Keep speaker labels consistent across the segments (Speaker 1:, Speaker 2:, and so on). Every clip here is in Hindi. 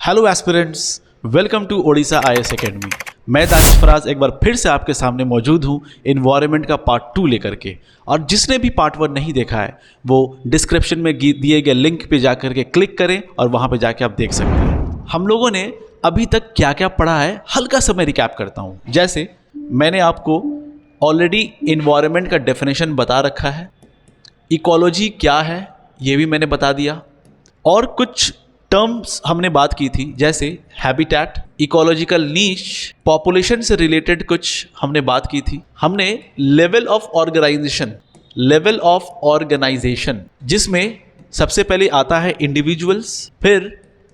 Speaker 1: Hello aspirants, welcome to Odisha IAS academy. मैं दानिश फराज एक बार फिर से आपके सामने मौजूद हूँ इन्वायरमेंट का पार्ट 2 लेकर के। और जिसने भी पार्ट 1 नहीं देखा है वो डिस्क्रिप्शन में दिए गए लिंक पे जाकर के क्लिक करें और वहाँ पे जाके आप देख सकते हैं हम लोगों ने अभी तक क्या क्या पढ़ा है। हल्का सा मैं रिकैप करता हूँ। जैसे मैंने आपको ऑलरेडी इन्वायरमेंट का डेफिनेशन बता रखा है, इकोलॉजी क्या है ये भी मैंने बता दिया, और कुछ टर्म्स हमने बात की थी जैसे हैबिटेट, इकोलॉजिकल नीश, पॉपुलेशन से रिलेटेड कुछ हमने बात की थी। हमने लेवल ऑफ ऑर्गेनाइजेशन जिसमें सबसे पहले आता है इंडिविजुअल्स, फिर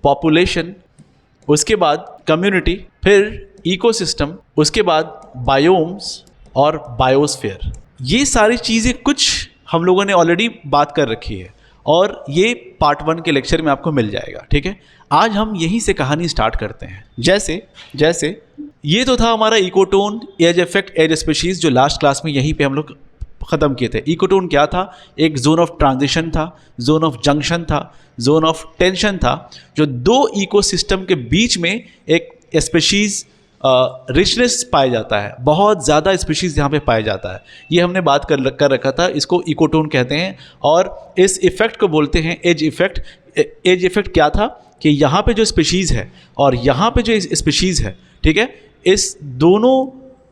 Speaker 1: पॉपुलेशन, उसके बाद कम्युनिटी, फिर इकोसिस्टम, उसके बाद बायोम्स और बायोस्फीयर। ये सारी चीज़ें कुछ हम लोगों ने ऑलरेडी बात कर रखी है और ये पार्ट 1 के लेक्चर में आपको मिल जाएगा। ठीक है, आज हम यहीं से कहानी स्टार्ट करते हैं। जैसे ये तो था हमारा ecotone, edge effect, edge species, जो लास्ट क्लास में यहीं पे हम लोग ख़त्म किए थे। इकोटोन क्या था? एक जोन ऑफ ट्रांजिशन था, जोन ऑफ जंक्शन था, जोन ऑफ टेंशन था, जो दो इकोसिस्टम के बीच में एक स्पीशीज़ रिचनेस पाया जाता है। बहुत ज़्यादा स्पीशीज़ यहाँ पे पाया जाता है। ये हमने बात कर रखा था, इसको इकोटोन कहते हैं। और इस इफ़ेक्ट को बोलते हैं एज इफ़ेक्ट। एज इफ़ेक्ट क्या था कि यहाँ पे जो स्पीशीज़ है और यहाँ पे जो स्पीशीज़ है, ठीक है, इस दोनों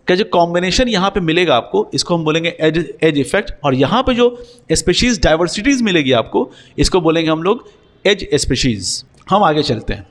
Speaker 1: का जो कॉम्बिनेशन यहाँ पे मिलेगा आपको, इसको हम बोलेंगे एज इफ़ेक्ट। और यहाँ पे जो स्पीशीज़ डाइवर्सिटीज़ मिलेगी आपको, इसको बोलेंगे हम लोग एज स्पीशीज़। हम आगे चलते हैं।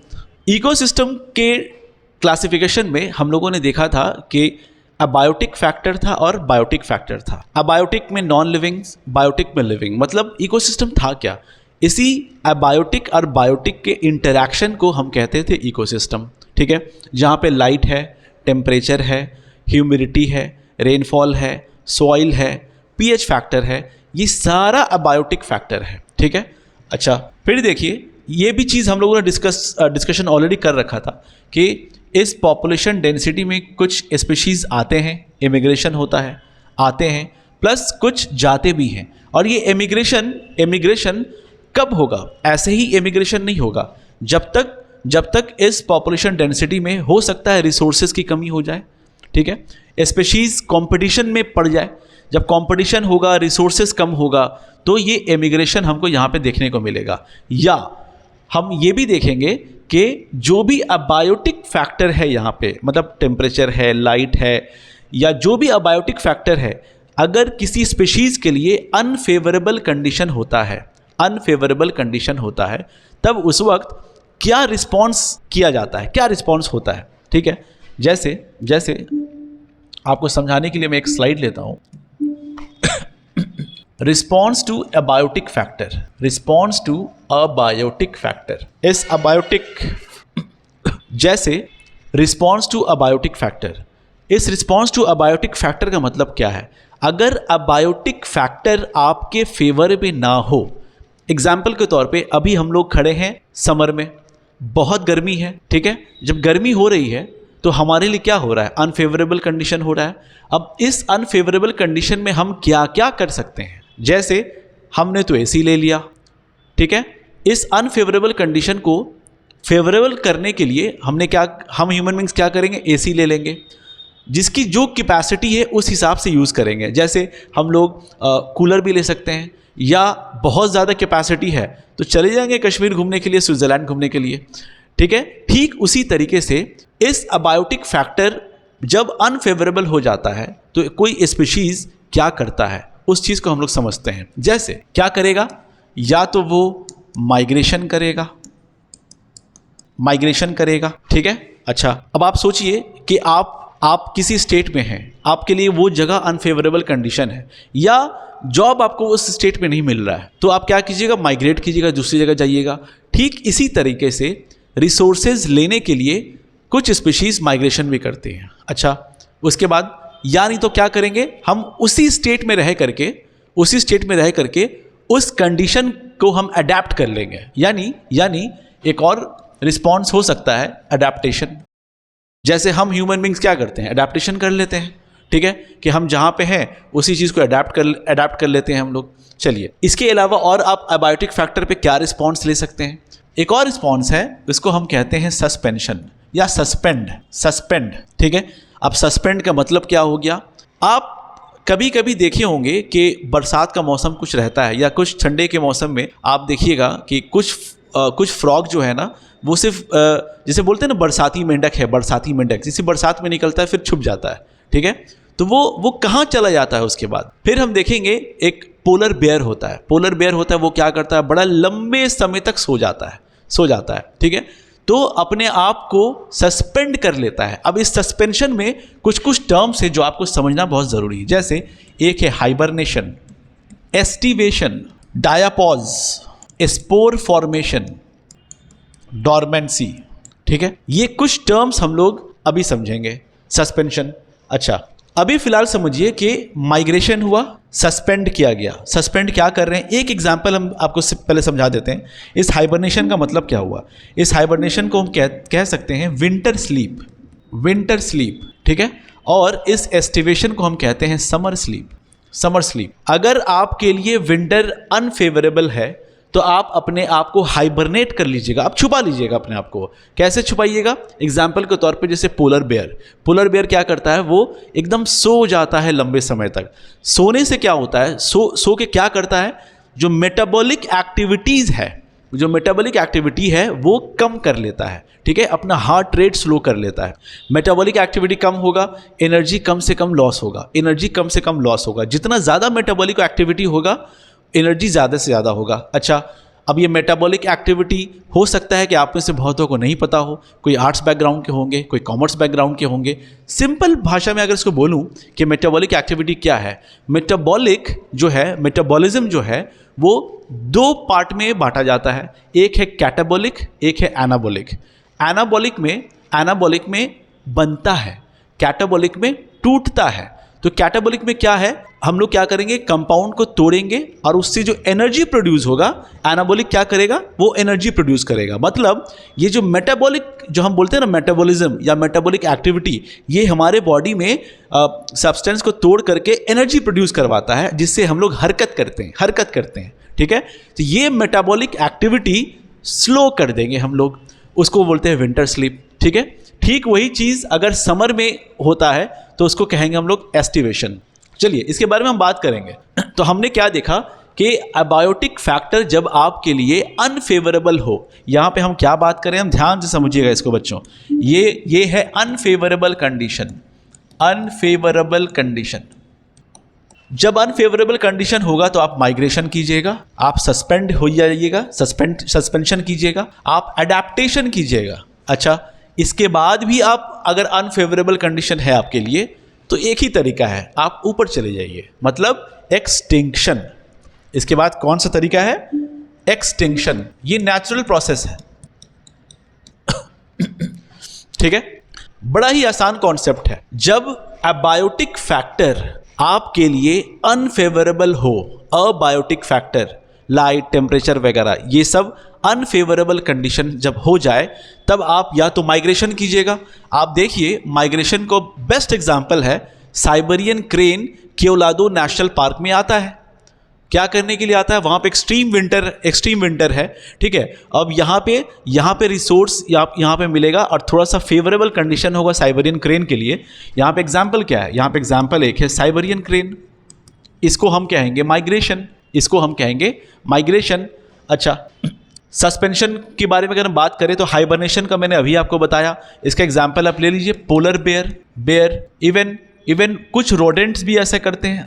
Speaker 1: इकोसिस्टम के क्लासिफिकेशन में हम लोगों ने देखा था कि अबायोटिक फैक्टर था और बायोटिक फैक्टर था। अबायोटिक में नॉन लिविंग, बायोटिक में लिविंग। मतलब इकोसिस्टम था क्या? इसी अबायोटिक और बायोटिक के इंटरैक्शन को हम कहते थे इकोसिस्टम। ठीक है, जहाँ पे लाइट है, टेम्परेचर है, ह्यूमिडिटी है, रेनफॉल है, सॉइल है, पीएच फैक्टर है, ये सारा अबायोटिक फैक्टर है। ठीक है, अच्छा फिर देखिए, ये भी चीज़ हम लोगों ने डिस्कशन ऑलरेडी कर रखा था कि इस पॉपुलेशन डेंसिटी में कुछ स्पीशीज़ आते हैं, इमिग्रेशन होता है, आते हैं, प्लस कुछ जाते भी हैं। और ये इमिग्रेशन कब होगा? ऐसे ही इमिग्रेशन नहीं होगा जब तक इस पॉपुलेशन डेंसिटी में हो सकता है रिसोर्सेज की कमी हो जाए। ठीक है, स्पीशीज़ कंपटीशन में पड़ जाए। जब कंपटीशन होगा, रिसोर्सेज कम होगा, तो ये इमिग्रेशन हमको यहाँ पे देखने को मिलेगा। या हम ये भी देखेंगे कि जो भी अबायोटिक फैक्टर है यहाँ पे, मतलब टेम्परेचर है, लाइट है, या जो भी अबायोटिक फैक्टर है, अगर किसी स्पीशीज़ के लिए अनफेवरेबल कंडीशन होता है, तब उस वक्त क्या रिस्पॉन्स किया जाता है, क्या रिस्पॉन्स होता है। ठीक है, जैसे आपको समझाने के लिए मैं एक स्लाइड लेता हूँ। Response to abiotic factor, response to abiotic factor. इस अबायोटिक, जैसे रिस्पॉन्स टू अबायोटिक फैक्टर, इस रिस्पॉन्स टू अबायोटिक फैक्टर का मतलब क्या है? अगर अबायोटिक फैक्टर आपके फेवर में ना हो, एग्जाम्पल के तौर पे अभी हम लोग खड़े हैं समर में, बहुत गर्मी है। ठीक है, जब गर्मी हो रही है तो हमारे लिए क्या हो रहा है? अनफेवरेबल कंडीशन हो रहा है। अब इस अनफेवरेबल कंडीशन में हम क्या क्या कर सकते हैं? जैसे हमने तो एसी ले लिया। ठीक है, इस अनफेवरेबल कंडीशन को फेवरेबल करने के लिए हम ह्यूमन बींग्स क्या करेंगे? एसी ले लेंगे, जिसकी जो कैपेसिटी है उस हिसाब से यूज़ करेंगे। जैसे हम लोग कूलर भी ले सकते हैं, या बहुत ज़्यादा कैपेसिटी है तो चले जाएंगे कश्मीर घूमने के लिए, स्विट्ज़रलैंड घूमने के लिए। ठीक है, ठीक उसी तरीके से इस अबायोटिक फैक्टर जब अनफेवरेबल हो जाता है तो कोई स्पीशीज़ क्या करता है, उस चीज़ को हम लोग समझते हैं। जैसे क्या करेगा? या तो वो माइग्रेशन करेगा। ठीक है, अच्छा अब आप सोचिए कि आप किसी स्टेट में हैं, आपके लिए वो जगह अनफेवरेबल कंडीशन है, या जॉब आपको उस स्टेट में नहीं मिल रहा है, तो आप क्या कीजिएगा? माइग्रेट कीजिएगा, दूसरी जगह जाइएगा। ठीक इसी तरीके से रिसोर्सेज लेने के लिए कुछ स्पीशीज़ माइग्रेशन भी करती हैं। अच्छा, उसके बाद या नहीं तो क्या करेंगे? हम उसी स्टेट में रह करके उस कंडीशन को हम अडेप्ट कर लेंगे। यानी एक और रिस्पॉन्स हो सकता है अडेप्टेशन। जैसे हम ह्यूमन बींग्स क्या करते हैं? अडेप्टेशन कर लेते हैं। ठीक है, कि हम जहाँ पे हैं उसी चीज़ को अडेप्ट कर लेते हैं हम लोग। चलिए, इसके अलावा और आप अबायोटिक फैक्टर पे क्या रिस्पॉन्स ले सकते हैं? एक और रिस्पॉन्स है, इसको हम कहते हैं सस्पेंशन या सस्पेंड। ठीक है, अब सस्पेंड का मतलब क्या हो गया? आप कभी कभी देखे होंगे कि बरसात का मौसम कुछ रहता है या कुछ ठंडे के मौसम में आप देखिएगा कि कुछ फ्रॉग जो है ना वो सिर्फ जैसे बोलते हैं ना बरसाती मेंढक है, बरसाती मेंढक जैसे बरसात में निकलता है फिर छुप जाता है। ठीक है, तो वो कहाँ चला जाता है उसके बाद? फिर हम देखेंगे एक पोलर बेयर होता है। पोलर बेयर होता है, वो क्या करता है? बड़ा लंबे समय तक सो जाता है। ठीक है, तो अपने आप को सस्पेंड कर लेता है। अब इस सस्पेंशन में कुछ टर्म्स है जो आपको समझना बहुत ज़रूरी है। जैसे एक है hibernation, aestivation, diapause, spore formation, dormancy. ठीक है, ये कुछ टर्म्स हम लोग अभी समझेंगे। सस्पेंशन, अच्छा अभी फिलहाल समझिए कि माइग्रेशन हुआ, सस्पेंड किया गया। सस्पेंड क्या कर रहे हैं? एक एग्जांपल हम आपको पहले समझा देते हैं। इस हाइबरनेशन का मतलब क्या हुआ? इस हाइबरनेशन को हम कह सकते हैं विंटर स्लीप। ठीक है, और इस एस्टिवेशन को हम कहते हैं समर स्लीप। अगर आपके लिए विंटर अनफेवरेबल है तो आप अपने आप को हाइबरनेट कर लीजिएगा, आप छुपा लीजिएगा अपने आप को। कैसे छुपाइएगा? एग्जाम्पल के तौर पे जैसे पोलर बेयर क्या करता है? वो एकदम सो जाता है लंबे समय तक। सोने से क्या होता है? सो के क्या करता है? जो मेटाबॉलिक एक्टिविटी है वो कम कर लेता है। ठीक है, अपना हार्ट रेट स्लो कर लेता है। मेटाबॉलिक एक्टिविटी कम होगा, एनर्जी कम से कम लॉस होगा। जितना ज़्यादा मेटाबॉलिक एक्टिविटी होगा एनर्जी ज़्यादा से ज़्यादा होगा। अच्छा, अब ये मेटाबॉलिक एक्टिविटी हो सकता है कि आप में से बहुतों को नहीं पता हो। कोई आर्ट्स बैकग्राउंड के होंगे, कोई कॉमर्स बैकग्राउंड के होंगे। सिंपल भाषा में अगर इसको बोलूं कि मेटाबॉलिक एक्टिविटी क्या है, मेटाबॉलिज्म जो है वो दो पार्ट में बांटा जाता है। एक है कैटाबॉलिक, एक है एनाबॉलिक। एनाबॉलिक में बनता है, कैटाबॉलिक में टूटता है। तो कैटाबॉलिक में क्या है? हम लोग क्या करेंगे? कंपाउंड को तोड़ेंगे और उससे जो एनर्जी प्रोड्यूस होगा, एनाबॉलिक क्या करेगा? वो एनर्जी प्रोड्यूस करेगा। मतलब ये जो मेटाबॉलिक जो हम बोलते हैं ना मेटाबॉलिज्म या मेटाबॉलिक एक्टिविटी, ये हमारे बॉडी में सब्सटेंस को तोड़ करके एनर्जी प्रोड्यूस करवाता है, जिससे हम लोग हरकत करते हैं। ठीक है, तो ये मेटाबॉलिक एक्टिविटी स्लो कर देंगे हम लोग, उसको बोलते हैं विंटर स्लीप। ठीक है, ठीक वही चीज़ अगर समर में होता है तो उसको कहेंगे हम लोग एस्टिवेशन। चलिए इसके बारे में हम बात करेंगे। तो हमने क्या देखा कि अबायोटिक फैक्टर जब आपके लिए अनफेवरेबल हो, यहाँ पे हम क्या बात करें, हम ध्यान से समझिएगा इसको बच्चों। ये है अनफेवरेबल कंडीशन। जब अनफेवरेबल कंडीशन होगा तो आप माइग्रेशन कीजिएगा, आप सस्पेंड हो जाइएगा, सस्पेंशन कीजिएगा, आप अडेप्टेशन कीजिएगा। अच्छा, इसके बाद भी आप अगर अनफेवरेबल कंडीशन है आपके लिए तो एक ही तरीका है, आप ऊपर चले जाइए, मतलब एक्सटिंक्शन। इसके बाद कौन सा तरीका है? एक्सटिंक्शन। ये नेचुरल प्रोसेस है। ठीक है, बड़ा ही आसान कॉन्सेप्ट है। जब अबायोटिक फैक्टर आपके लिए अनफेवरेबल हो, अबायोटिक फैक्टर लाइट, टेम्परेचर वगैरह, ये सब अनफेवरेबल कंडीशन जब हो जाए तब आप या तो माइग्रेशन कीजिएगा। आप देखिए माइग्रेशन को बेस्ट एग्जांपल है Siberian crane, Colorado national park में आता है। क्या करने के लिए आता है? वहाँ पे एक्सट्रीम विंटर है। ठीक है, अब यहाँ पे रिसोर्स यहाँ पे मिलेगा और थोड़ा सा फेवरेबल कंडीशन होगा साइबेरियन क्रेन के लिए। यहाँ पे एग्जाम्पल क्या है? यहाँ पे एग्जाम्पल एक है साइबेरियन क्रेन, इसको हम कहेंगे माइग्रेशन। अच्छा, सस्पेंशन के बारे में अगर हम बात करें तो हाइबरनेशन का मैंने अभी आपको बताया। इसका एग्जाम्पल आप ले लीजिए पोलर बेयर। इवन कुछ रोडेंट्स भी ऐसे करते हैं,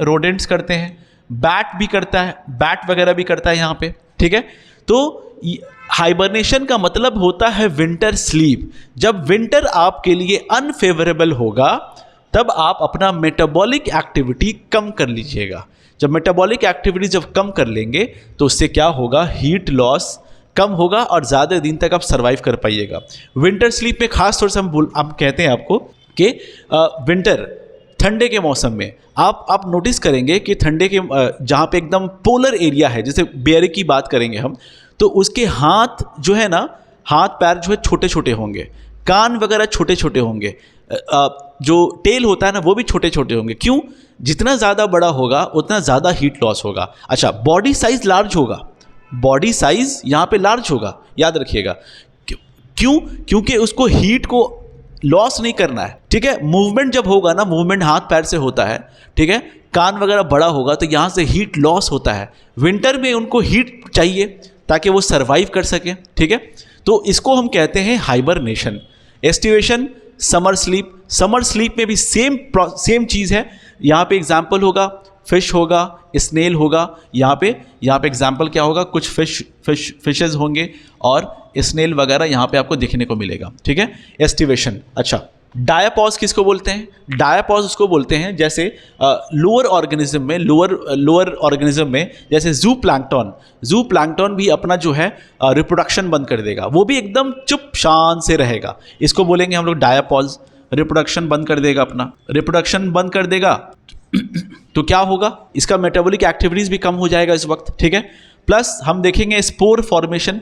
Speaker 1: बैट भी करता है, बैट वगैरह भी करता है यहाँ पे। ठीक है, तो हाइबरनेशन का मतलब होता है विंटर स्लीप। जब विंटर आपके लिए अनफेवरेबल होगा तब आप अपना मेटाबॉलिक एक्टिविटी कम कर लीजिएगा। जब मेटाबॉलिक एक्टिविटी जब कम कर लेंगे तो उससे क्या होगा? हीट लॉस कम होगा और ज़्यादा दिन तक आप सर्वाइव कर पाइएगा। विंटर स्लीप में खास तौर से हम कहते हैं आपको कि विंटर, ठंडे के मौसम में आप नोटिस करेंगे कि ठंडे के जहाँ पे एकदम पोलर एरिया है, जैसे बेयर की बात करेंगे हम, तो उसके हाथ जो है ना, हाथ पैर जो है छोटे छोटे होंगे, कान वगैरह छोटे छोटे होंगे, जो टेल होता है ना वो भी छोटे छोटे होंगे। क्यों? जितना ज़्यादा बड़ा होगा उतना ज़्यादा हीट लॉस होगा। अच्छा, बॉडी साइज लार्ज होगा, बॉडी साइज यहाँ पे लार्ज होगा, याद रखिएगा। क्यों? क्योंकि उसको हीट को लॉस नहीं करना है, ठीक है। मूवमेंट जब होगा ना, मूवमेंट हाथ पैर से होता है, ठीक है, कान वगैरह बड़ा होगा तो यहाँ से हीट लॉस होता है। विंटर में उनको हीट चाहिए ताकि वो सर्वाइव कर सके, ठीक है। तो इसको हम कहते हैं hibernation. Aestivation, summer sleep. Summer sleep में भी सेम चीज़ है। यहाँ पे एग्जाम्पल होगा फिश होगा, स्नेल होगा। यहाँ पे एग्जाम्पल क्या होगा, कुछ फिशेज होंगे और स्नेल वगैरह यहाँ पे आपको दिखने को मिलेगा, ठीक है। एस्टिवेशन। अच्छा, डायापॉज किसको बोलते हैं? डायापॉज उसको बोलते हैं जैसे लोअर ऑर्गेनिज्म में जैसे जू प्लैंक्टन भी अपना जो है रिप्रोडक्शन बंद कर देगा, वो भी एकदम चुप शांत से रहेगा। इसको बोलेंगे हम लोग डायापॉज। रिप्रोडक्शन बंद कर देगा, अपना रिप्रोडक्शन बंद कर देगा तो क्या होगा, इसका मेटाबॉलिक एक्टिविटीज भी कम हो जाएगा इस वक्त, ठीक है। प्लस हम देखेंगे स्पोर फॉर्मेशन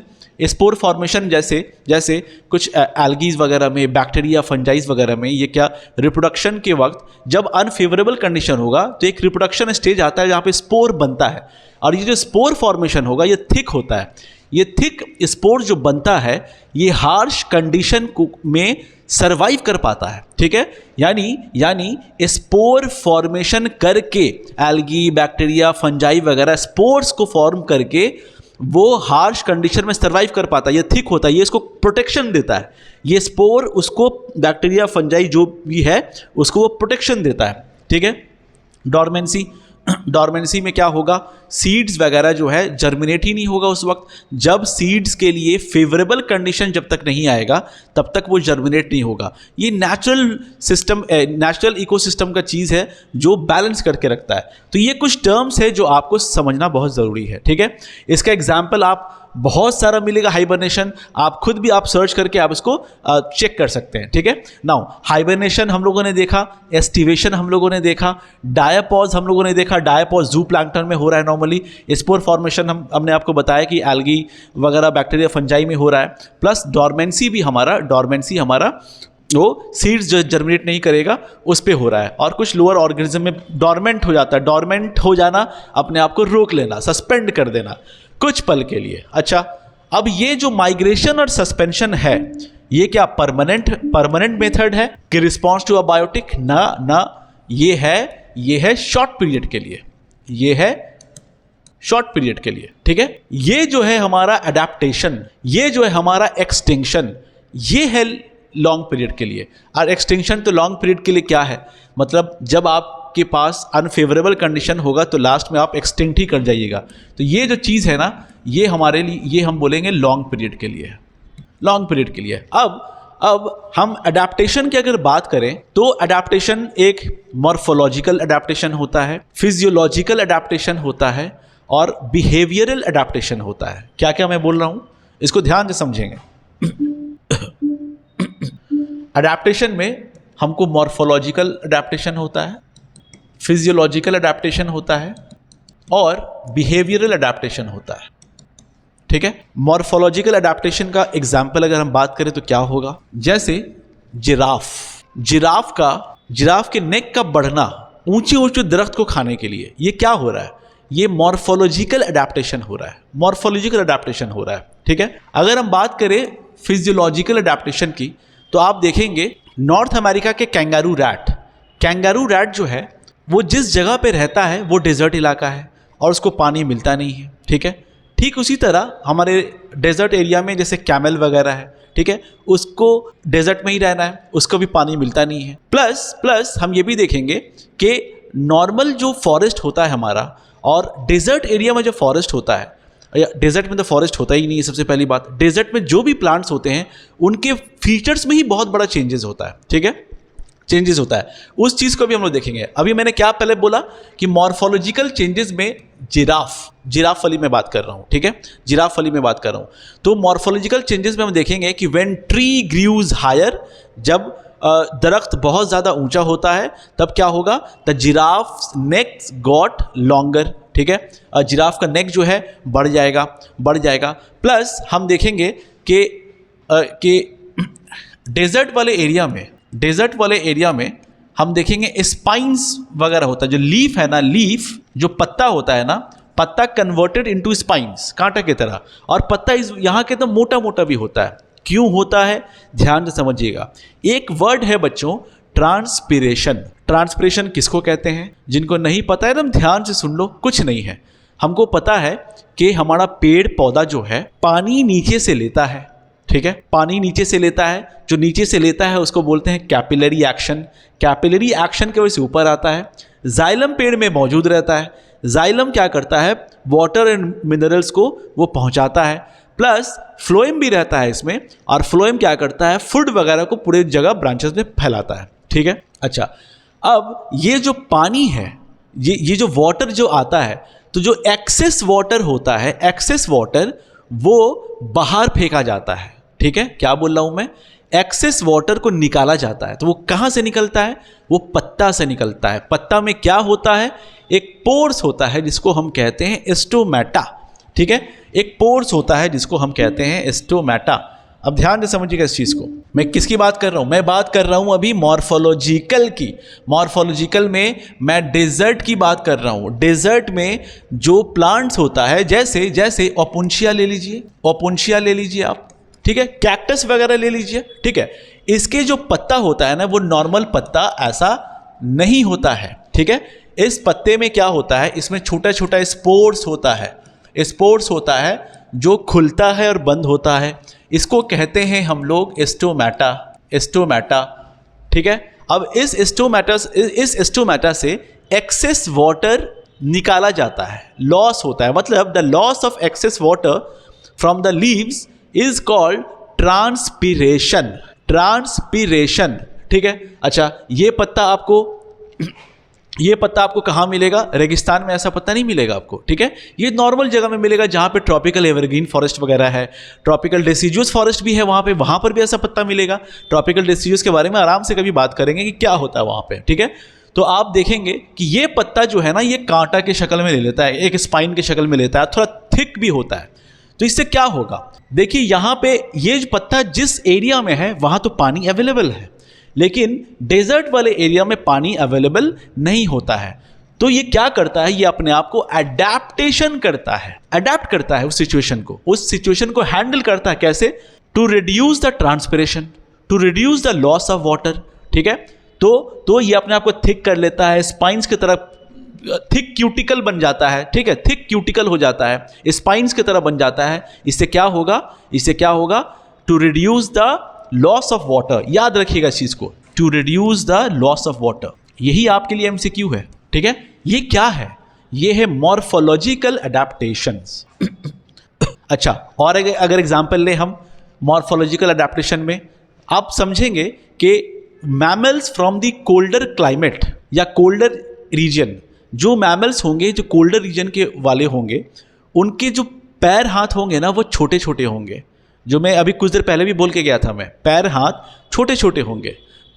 Speaker 1: जैसे कुछ एल्गीज वगैरह में, बैक्टीरिया, फंजाइज वगैरह में, ये क्या रिप्रोडक्शन के वक्त जब अनफेवरेबल कंडीशन होगा तो एक रिप्रोडक्शन स्टेज आता है जहाँ पे स्पोर बनता है, और ये जो स्पोर फॉर्मेशन होगा ये थिक होता है। ये थिक स्पोर जो बनता है ये हार्श कंडीशन में सर्वाइव कर पाता है, ठीक है। यानी स्पोर फॉर्मेशन करके एल्गी, बैक्टीरिया, फंजाई वगैरह स्पोर्स को फॉर्म करके वो हार्श कंडीशन में सर्वाइव कर पाता है। ये थिक होता है, ये इसको प्रोटेक्शन देता है। ये स्पोर उसको, बैक्टीरिया, फंजाई जो भी है उसको वो प्रोटेक्शन देता है, ठीक है। डॉर्मेंसी में क्या होगा, सीड्स वगैरह जो है जर्मिनेट ही नहीं होगा उस वक्त। जब सीड्स के लिए फेवरेबल कंडीशन जब तक नहीं आएगा तब तक वो जर्मिनेट नहीं होगा। ये नेचुरल इकोसिस्टम का चीज़ है जो बैलेंस करके रखता है। तो ये कुछ टर्म्स है जो आपको समझना बहुत ज़रूरी है, ठीक है। इसका एग्जाम्पल आप बहुत सारा मिलेगा। हाइबरनेशन आप खुद भी आप सर्च करके आप इसको चेक कर सकते हैं, ठीक है। नाउ हाइबरनेशन हम लोगों ने देखा, एस्टिवेशन हम लोगों ने देखा, डायापॉज हम लोगों ने देखा। डायापॉज जू प्लैंक्टन में हो रहा है नॉर्मली। स्पोर फॉर्मेशन हमने आपको बताया कि एल्गी वगैरह, बैक्टीरिया, फंजाई में हो रहा है। प्लस डॉर्मेंसी हमारा वो सीड्स जो जर्मिनेट नहीं करेगा उस पे हो रहा है। और कुछ लोअर ऑर्गेनिज्म में डॉर्मेंट हो जाता है। डॉर्मेंट हो जाना, अपने आप को रोक लेना, सस्पेंड कर देना कुछ पल के लिए। अच्छा, अब ये जो माइग्रेशन और सस्पेंशन है ये क्या परमानेंट मेथड है कि रिस्पॉन्स टू अ बायोटिक? ना, ये है शॉर्ट पीरियड के लिए, ये है शॉर्ट पीरियड के लिए, ठीक है। ये जो है हमारा अडेप्टेशन, ये जो है हमारा एक्सटिंक्शन, ये है लॉन्ग पीरियड के लिए। और एक्सटिंक्शन तो लॉन्ग पीरियड के लिए क्या है, मतलब जब आपके पास अनफेवरेबल कंडीशन होगा तो लास्ट में आप एक्सटिंक्ट ही कर जाइएगा। तो ये जो चीज़ है ना, ये हमारे लिए, ये हम बोलेंगे लॉन्ग पीरियड के लिए, लॉन्ग पीरियड के लिए। अब हम अडेप्टेशन की अगर बात करें तो अडेप्टेशन एक मॉर्फोलॉजिकल अडेप्टेशन होता है, फिजियोलॉजिकल अडेप्टेशन होता है और बिहेवियरल अडेप्टेशन होता है। क्या क्या मैं बोल रहा हूं, इसको ध्यान से समझेंगे। अडेप्टेशन में हमको मॉर्फोलॉजिकल अडेप्टेशन होता है, फिजियोलॉजिकल अडेप्टेशन होता है और बिहेवियरल अडेप्टेशन होता है, ठीक है। मॉर्फोलॉजिकल अडेप्टेशन का एग्जाम्पल अगर हम बात करें तो क्या होगा, जैसे जिराफ के नेक का बढ़ना ऊंचे दरख्त को खाने के लिए, ये क्या हो रहा है, ये मॉर्फोलॉजिकल अडेप्टेशन हो रहा है, ठीक है। अगर हम बात करें फिजियोलॉजिकल अडेप्टेशन की तो आप देखेंगे नॉर्थ अमेरिका के कैंगारू रैट जो है वो जिस जगह पे रहता है वो डेजर्ट इलाका है और उसको पानी मिलता नहीं है, ठीक है। ठीक उसी तरह हमारे डेजर्ट एरिया में जैसे कैमल वगैरह है, ठीक है, उसको डेजर्ट में ही रहना है, उसको भी पानी मिलता नहीं है। प्लस हम ये भी देखेंगे कि नॉर्मल जो फॉरेस्ट होता है हमारा और डेजर्ट एरिया में जो फॉरेस्ट होता है, डेजर्ट में तो फॉरेस्ट होता ही नहीं है। सबसे पहली बात, डेजर्ट में जो भी प्लांट्स होते हैं उनके फीचर्स में ही बहुत बड़ा चेंजेस होता है, ठीक है, चेंजेस होता है। उस चीज़ को भी हम लोग देखेंगे। अभी मैंने क्या पहले बोला कि मॉर्फोलॉजिकल चेंजेस में जिराफ वाली में बात कर रहा हूँ, ठीक है, जिराफ वाली में बात कर रहा हूँ। तो मॉर्फोलॉजिकल चेंजेस में हम देखेंगे कि व्हेन ट्री ग्रूज हायर, जब दरख्त बहुत ज़्यादा ऊंचा होता है तब क्या होगा, the giraffe neck got longer, ठीक है, जिराफ का नेक जो है बढ़ जाएगा। प्लस हम देखेंगे कि डेजर्ट वाले एरिया में हम देखेंगे स्पाइंस वगैरह होता है। जो लीफ है ना, लीफ जो पत्ता होता है ना, पत्ता कन्वर्टेड इनटू स्पाइन्स, कांटा की तरह, और पत्ता यहाँ के तो मोटा मोटा भी होता है। क्यों होता है, ध्यान से समझिएगा। एक वर्ड है बच्चों, ट्रांसपिरेशन। ट्रांसपिरेशन किसको कहते हैं? जिनको नहीं पता है एकदम ध्यान से सुन लो, कुछ नहीं है। हमको पता है कि हमारा पेड़ पौधा जो है पानी नीचे से लेता है, ठीक है, पानी नीचे से लेता है। जो नीचे से लेता है उसको बोलते हैं कैपिलरी एक्शन। कैपिलरी एक्शन की वजह से ऊपर आता है। जाइलम पेड़ में मौजूद रहता है। जाइलम क्या करता है, वाटर एंड मिनरल्स को वो पहुंचाता है, प्लस फ्लोएम भी रहता है इसमें, और फ्लोएम क्या करता है, फूड वगैरह को पूरे जगह ब्रांचेस में फैलाता है, ठीक है। अच्छा, अब ये जो पानी है, ये जो वाटर जो आता है, तो जो एक्सेस वाटर होता है, एक्सेस वाटर वो बाहर फेंका जाता है, ठीक है। क्या बोल रहा हूं मैं, एक्सेस वाटर को निकाला जाता है। तो वो कहां से निकलता है, वो पत्ता से निकलता है। पत्ता में क्या होता है, एक पोर्स होता है जिसको हम कहते हैं स्टोमेटा, ठीक है। एक पोर्स होता है जिसको हम कहते हैं स्टोमेटा। अब ध्यान से समझिएगा इस चीज को। मैं किसकी बात कर रहा हूं, मैं बात कर रहा हूं अभी मॉर्फोलॉजिकल की। मॉर्फोलॉजिकल में मैं डेजर्ट की बात कर रहा हूं। डेजर्ट में जो प्लांट्स होता है, जैसे जैसे ओपुंशिया ले लीजिए, ओपुंशिया ले लीजिए आप, ठीक है, कैक्टस वगैरह ले लीजिए, ठीक है। इसके जो पत्ता होता है ना, वो नॉर्मल पत्ता ऐसा नहीं होता है, ठीक है। इस पत्ते में क्या होता है, इसमें छोटा छोटा स्पोर्स होता है, स्पोर्स होता है जो खुलता है और बंद होता है। इसको कहते हैं हम लोग स्टोमेटा, स्टोमेटा, ठीक है। अब इस स्टोमेटा से एक्सेस वाटर निकाला जाता है, लॉस होता है, मतलब the loss of excess water from the leaves is called transpiration, transpiration, ठीक है। अच्छा, ये पत्ता आपको कहाँ मिलेगा, रेगिस्तान में ऐसा पत्ता नहीं मिलेगा आपको, ठीक है। ये नॉर्मल जगह में मिलेगा जहाँ पे ट्रॉपिकल एवरग्रीन फॉरेस्ट वगैरह है, ट्रॉपिकल डेसिजुअस फॉरेस्ट भी है वहाँ पर भी ऐसा पत्ता मिलेगा। ट्रॉपिकल डेसिजुअस के बारे में आराम से कभी बात करेंगे कि क्या होता है वहाँ पे, ठीक है। तो आप देखेंगे कि ये पत्ता जो है ना, ये कांटा की शक्ल में ले लेता है, एक स्पाइन की शक्ल में लेता है, थोड़ा थिक भी होता है। तो इससे क्या होगा, देखिए यहाँ पे ये जो पत्ता जिस एरिया में है वहाँ तो पानी अवेलेबल है, लेकिन डेजर्ट वाले एरिया में पानी अवेलेबल नहीं होता है। तो ये क्या करता है, ये अपने आप को अडेप्टेशन करता है, अडेप्ट करता है उस सिचुएशन को हैंडल करता है। कैसे, to reduce the transpiration, to reduce the loss of water, ठीक है। तो ये अपने आप को थिक कर लेता है, स्पाइन्स की तरह थिक क्यूटिकल बन जाता है, ठीक है, थिक क्यूटिकल हो जाता है, स्पाइन्स की तरह बन जाता है। इससे क्या होगा, to reduce the loss of water. याद रखिएगा इस चीज को, to reduce the loss of water. यही आपके लिए एमसीक्यू है, ठीक है। ये क्या है, ये है मॉर्फोलॉजिकल अडेप्टेशंस। अच्छा, और अगर एग्जांपल ले हम मॉर्फोलॉजिकल अडेप्टेशन में, आप समझेंगे कि mammals from the colder climate या कोल्डर रीजन, जो मैमल्स होंगे जो कोल्डर रीजन के वाले होंगे, उनके जो पैर हाथ होंगे ना, वो छोटे छोटे होंगे। जो मैं अभी कुछ देर पहले भी बोल के गया था, मैं पैर हाथ छोटे छोटे होंगे,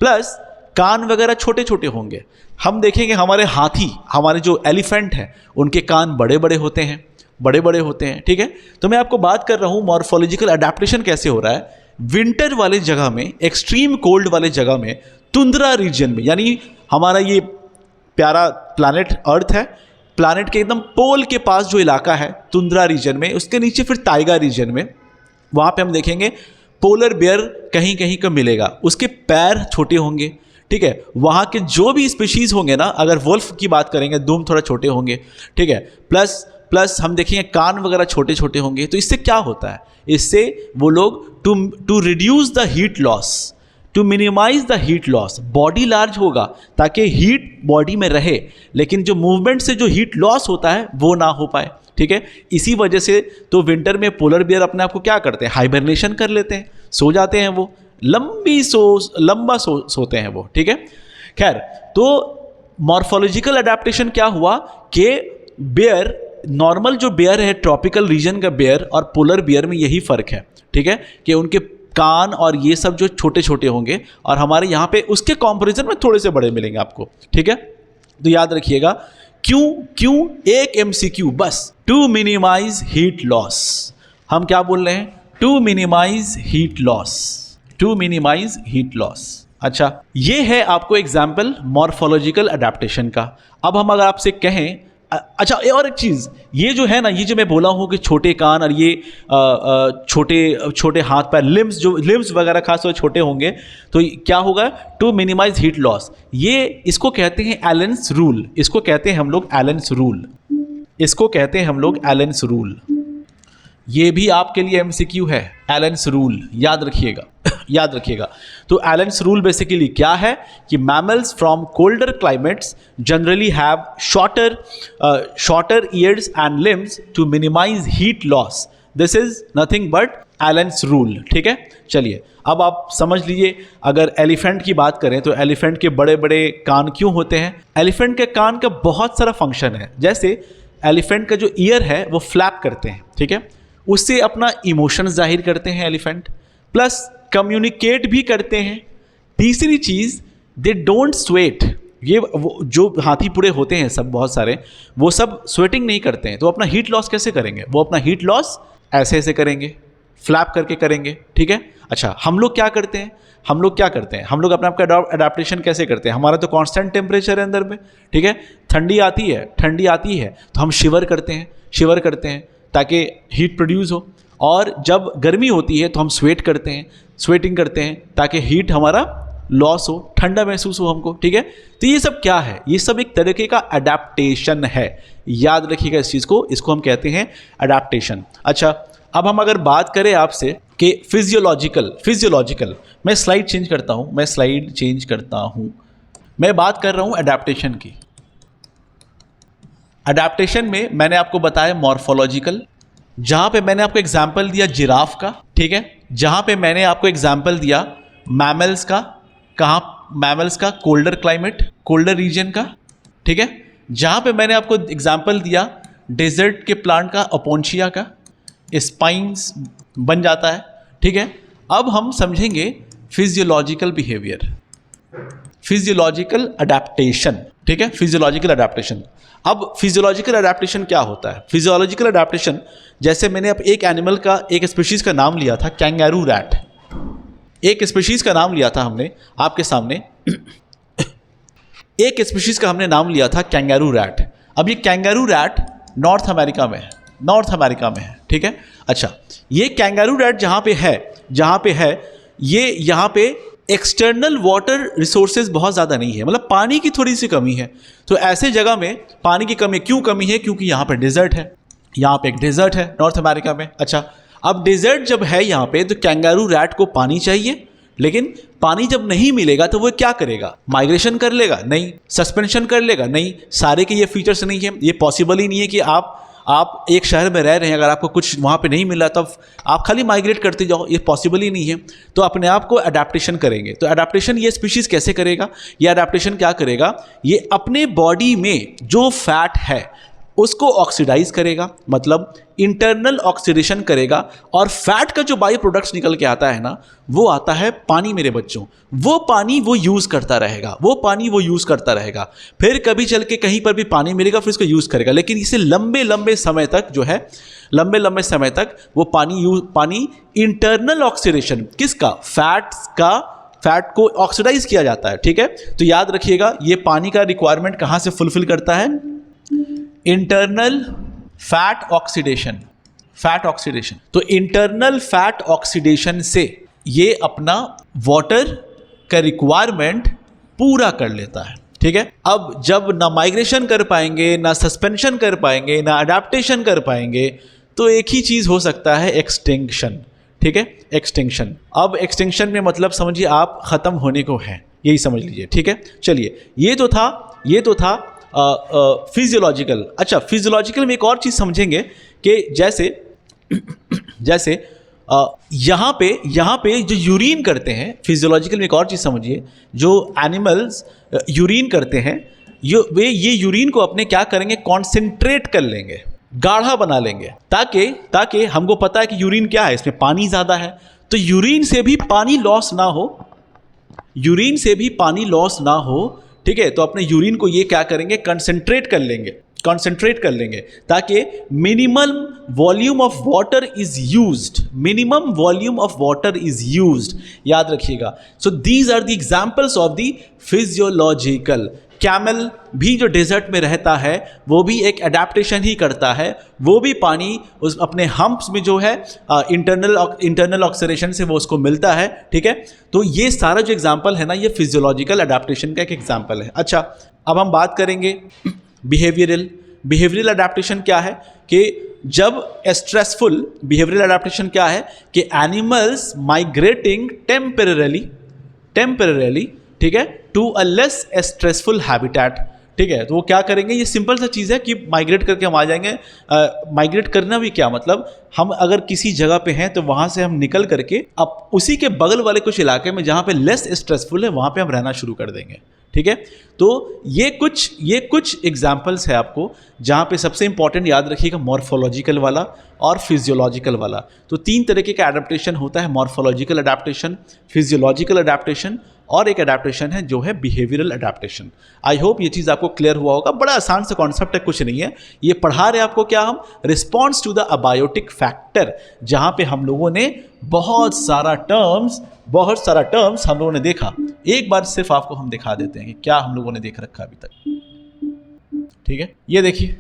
Speaker 1: प्लस कान वगैरह छोटे छोटे होंगे। हम देखेंगे हमारे हाथी, हमारे जो एलिफेंट हैं, उनके कान बड़े बड़े होते हैं, ठीक है। तो मैं आपको बात कर रहा हूँ मॉर्फोलॉजिकल अडेप्टेशन कैसे हो रहा है। विंटर वाले जगह में, एक्सट्रीम कोल्ड वाले जगह में, तुंद्रा रीजन में, यानी हमारा ये प्यारा प्लैनेट अर्थ है, प्लैनेट के एकदम पोल के पास जो इलाका है तुंद्रा रीजन में, उसके नीचे फिर टाइगा रीजन में, वहाँ पे हम देखेंगे पोलर बेयर कहीं कहीं का मिलेगा, उसके पैर छोटे होंगे, ठीक है। वहाँ के जो भी स्पीशीज़ होंगे ना, अगर वुल्फ की बात करेंगे, दुम थोड़ा छोटे होंगे, ठीक है। प्लस हम देखेंगे कान वगैरह छोटे छोटे होंगे। तो इससे क्या होता है, इससे वो लोग to reduce the heat loss, to minimise the heat loss, body large होगा ताकि हीट बॉडी में रहे, लेकिन जो मूवमेंट से जो हीट लॉस होता है वो ना हो पाए, ठीक है। इसी वजह से तो विंटर में पोलर बियर अपने आप को क्या करते हैं, हाइबरनेशन कर लेते हैं, सो जाते हैं, वो लंबा सोते हैं वो, ठीक है। खैर, तो मॉर्फोलॉजिकल अडेप्टेशन क्या हुआ कि बेयर, नॉर्मल जो बेयर है ट्रॉपिकल रीजन का बेयर और पोलर बियर में यही फर्क है, ठीक है, कि उनके कान और ये सब जो छोटे छोटे होंगे और हमारे यहाँ पे उसके कंपैरिजन में थोड़े से बड़े मिलेंगे आपको, ठीक है। तो याद रखिएगा, क्यों एक एमसीक्यू बस, टू मिनिमाइज हीट लॉस। हम क्या बोल रहे हैं, to minimise heat loss, to minimise heat loss. अच्छा, ये है आपको एग्जाम्पल मॉर्फोलॉजिकल अडेप्टेशन का। अब हम अगर आपसे कहें अच्छा, और एक चीज़, ये जो है ना, ये जो मैं बोला हूँ कि छोटे कान और ये छोटे छोटे हाथ पैर, लिम्स वगैरह खास तौर छोटे होंगे, तो क्या होगा, टू मिनिमाइज हीट लॉस। ये इसको कहते हैं एलेंस रूल, इसको कहते हैं हम लोग एलेंस रूल, इसको कहते हैं हम लोग एलेंस रूल। ये भी आपके लिए एमसीक्यू है, एलेंस रूल, याद रखिएगा याद रखिएगा। तो एलेंस रूल बेसिकली क्या है कि mammals from colder climates generally have shorter ears and limbs to minimise heat loss. This is nothing but Allen's rule. ठीक है, चलिए अब आप समझ लीजिए, अगर एलिफेंट की बात करें तो एलिफेंट के बड़े बड़े कान क्यों होते हैं? एलिफेंट के कान का बहुत सारा फंक्शन है। जैसे एलिफेंट का जो ईयर है वो फ्लैप करते हैं, ठीक है, उससे अपना इमोशंस जाहिर करते हैं एलिफेंट, प्लस कम्युनिकेट भी करते हैं। तीसरी चीज़, दे डोंट स्वेट। ये जो हाथी पूरे होते हैं सब, बहुत सारे, वो सब स्वेटिंग नहीं करते हैं, तो अपना हीट लॉस कैसे करेंगे? वो अपना हीट लॉस ऐसे ऐसे करेंगे, फ्लैप करके करेंगे। ठीक है, अच्छा, हम लोग क्या करते हैं? हम लोग अपने आप का अडेप्टेशन कैसे करते हैं? हमारा तो कांस्टेंट टेम्परेचर है अंदर में, ठीक है, ठंडी आती है तो हम शिवर करते हैं ताकि हीट प्रोड्यूस हो, और जब गर्मी होती है तो हम स्वेटिंग करते हैं ताकि हीट हमारा लॉस हो, ठंडा महसूस हो हमको। ठीक है, तो ये सब क्या है? ये सब एक तरीके का अडेप्टेशन है, याद रखिएगा इस चीज़ को, इसको हम कहते हैं अडेप्टेशन। अच्छा, अब हम अगर बात करें आपसे कि फिजियोलॉजिकल, मैं स्लाइड चेंज करता हूँ, मैं बात कर रहा हूँ अडेप्टेशन की। अडेप्टेशन में मैंने आपको बताया मॉर्फोलॉजिकल, जहां पे मैंने आपको एग्जाम्पल दिया जिराफ का, ठीक है, जहां पे मैंने आपको एग्जाम्पल दिया मैमल्स का, मैमल्स का कोल्डर क्लाइमेट, कोल्डर रीजन का, ठीक है, जहां पे मैंने आपको एग्जाम्पल दिया डेजर्ट के प्लांट का, अपोन्शिया का, स्पाइन्स बन जाता है। ठीक है, अब हम समझेंगे फिजियोलॉजिकल बिहेवियर, फिजियोलॉजिकल अडेप्टेशन। ठीक है, फिजियोलॉजिकल अडेप्टेशन। अब फिजियोलॉजिकल अडेप्टेशन क्या होता है? फिजियोलॉजिकल अडेप्टेशन, जैसे मैंने अब एक एनिमल का, एक स्पीशीज का नाम लिया था, कैंगारू रैट, एक स्पीशीज का नाम लिया था हमने आपके सामने एक स्पीशीज का हमने नाम लिया था कैंगारू रैट। अब ये कैंगारू रैट नॉर्थ अमेरिका में है, ठीक है। अच्छा, ये कैंगारू रैट जहाँ पे है ये यहाँ पे एक्सटर्नल वाटर रिसोर्सेज बहुत ज़्यादा नहीं है, मतलब पानी की थोड़ी सी कमी है। तो ऐसे जगह में पानी की क्यों कमी है? क्योंकि यहाँ पे डेजर्ट है, यहाँ पे एक डेजर्ट है नॉर्थ अमेरिका में। अच्छा, अब डेजर्ट जब है यहाँ पे तो कैंगारू रैट को पानी चाहिए, लेकिन पानी जब नहीं मिलेगा तो वो क्या करेगा? माइग्रेशन कर लेगा? नहीं। सस्पेंशन कर लेगा? नहीं। सारे के ये फीचर्स नहीं है, ये पॉसिबल ही नहीं है कि आप एक शहर में रह रहे हैं, अगर आपको कुछ वहाँ पे नहीं मिला तब आप खाली माइग्रेट करते जाओ, ये पॉसिबल ही नहीं है। तो अपने आप को अडेप्टेशन करेंगे। तो अडेप्टेशन ये स्पीशीज कैसे करेगा? ये अडेप्टेशन क्या करेगा? ये अपने बॉडी में जो फैट है उसको ऑक्सीडाइज करेगा, मतलब इंटरनल ऑक्सीडेशन करेगा, और फैट का जो बाई प्रोडक्ट्स निकल के आता है ना, वो आता है पानी मेरे बच्चों। वो पानी वो यूज़ करता रहेगा, फिर कभी चल के कहीं पर भी पानी मिलेगा फिर इसको यूज़ करेगा, लेकिन इसे लंबे समय तक वो पानी इंटरनल ऑक्सीडेशन किसका? फैट को ऑक्सीडाइज किया जाता है। ठीक है, तो याद रखिएगा ये पानी का रिक्वायरमेंट कहाँ से फुलफिल करता है? Internal fat oxidation. तो इंटरनल फैट ऑक्सीडेशन से ये अपना वाटर का रिक्वायरमेंट पूरा कर लेता है। ठीक है, अब जब ना माइग्रेशन कर पाएंगे, ना सस्पेंशन कर पाएंगे, ना अडेप्टेशन कर पाएंगे, तो एक ही चीज हो सकता है, एक्सटिंक्शन। ठीक है, एक्सटिंक्शन। अब एक्सटिंक्शन में मतलब समझिए आप खत्म होने को हैं, यही समझ लीजिए। ठीक है, चलिए, ये तो था फिजियोलॉजिकल। अच्छा, फिजियोलॉजिकल में एक और चीज़ समझेंगे कि जैसे यहाँ पे जो यूरिन करते हैं, फिजियोलॉजिकल में एक और चीज़ समझिए, जो एनिमल्स यूरिन करते हैं, ये यूरिन को अपने क्या करेंगे? कॉन्सेंट्रेट कर लेंगे, गाढ़ा बना लेंगे, ताकि हमको पता है कि यूरिन क्या है, इसमें पानी ज़्यादा है, तो यूरिन से भी पानी लॉस ना हो। ठीक है, तो अपने यूरिन को ये क्या करेंगे? कंसंट्रेट कर लेंगे ताकि minimum volume of water is used. याद रखिएगा। So these are the examples of the physiological. Camel भी जो डेजर्ट में रहता है वो भी एक एडेप्टेशन ही करता है, वो भी पानी उस अपने हम्प्स में जो है इंटरनल ऑक्सीडेशन से वो उसको मिलता है, ठीक है। तो ये सारा जो एग्जाम्पल है ना, ये फिजियोलॉजिकल एडेप्टेशन का एक एग्जाम्पल है। अच्छा, अब हम बात करेंगे बिहेवियरल एडेप्टेशन क्या है, कि जब स्ट्रेसफुल बिहेवियरल एडेप्टेशन क्या है कि एनिमल्स माइग्रेटिंग टेम्पररीली, ठीक है, to a less stressful habitat, ठीक है। तो वो क्या करेंगे, ये सिंपल सा चीज़ है कि माइग्रेट करके हम आ जाएंगे। माइग्रेट करना भी क्या मतलब, हम अगर किसी जगह पे हैं तो वहाँ से हम निकल करके अब उसी के बगल वाले कुछ इलाके में जहाँ पे लेस स्ट्रेसफुल है वहाँ पे हम रहना शुरू कर देंगे, ठीक है। तो ये कुछ एग्जाम्पल्स है आपको, जहाँ पे सबसे इंपॉर्टेंट याद रखिएगा मॉर्फोलॉजिकल वाला और फिजियोलॉजिकल वाला। तो 3 तरीके का एडेप्टेशन होता है, मॉर्फोलॉजिकल एडेप्टेशन, फिजियोलॉजिकल एडेप्टेशन और एक एडेप्टेशन है जो है बिहेवियरल एडेप्टेशन। आई होप ये चीज़ आपको क्लियर हुआ होगा। बड़ा आसान सा कॉन्सेप्ट है, कुछ नहीं है। ये पढ़ा रहे आपको क्या, हम response to the abiotic factor, जहाँ पे हम लोगों ने बहुत सारा टर्म्स हम लोगों ने देखा। एक बार सिर्फ आपको हम दिखा देते हैं कि क्या हम लोगों ने देख रखा अभी तक, ठीक है। ये देखिए,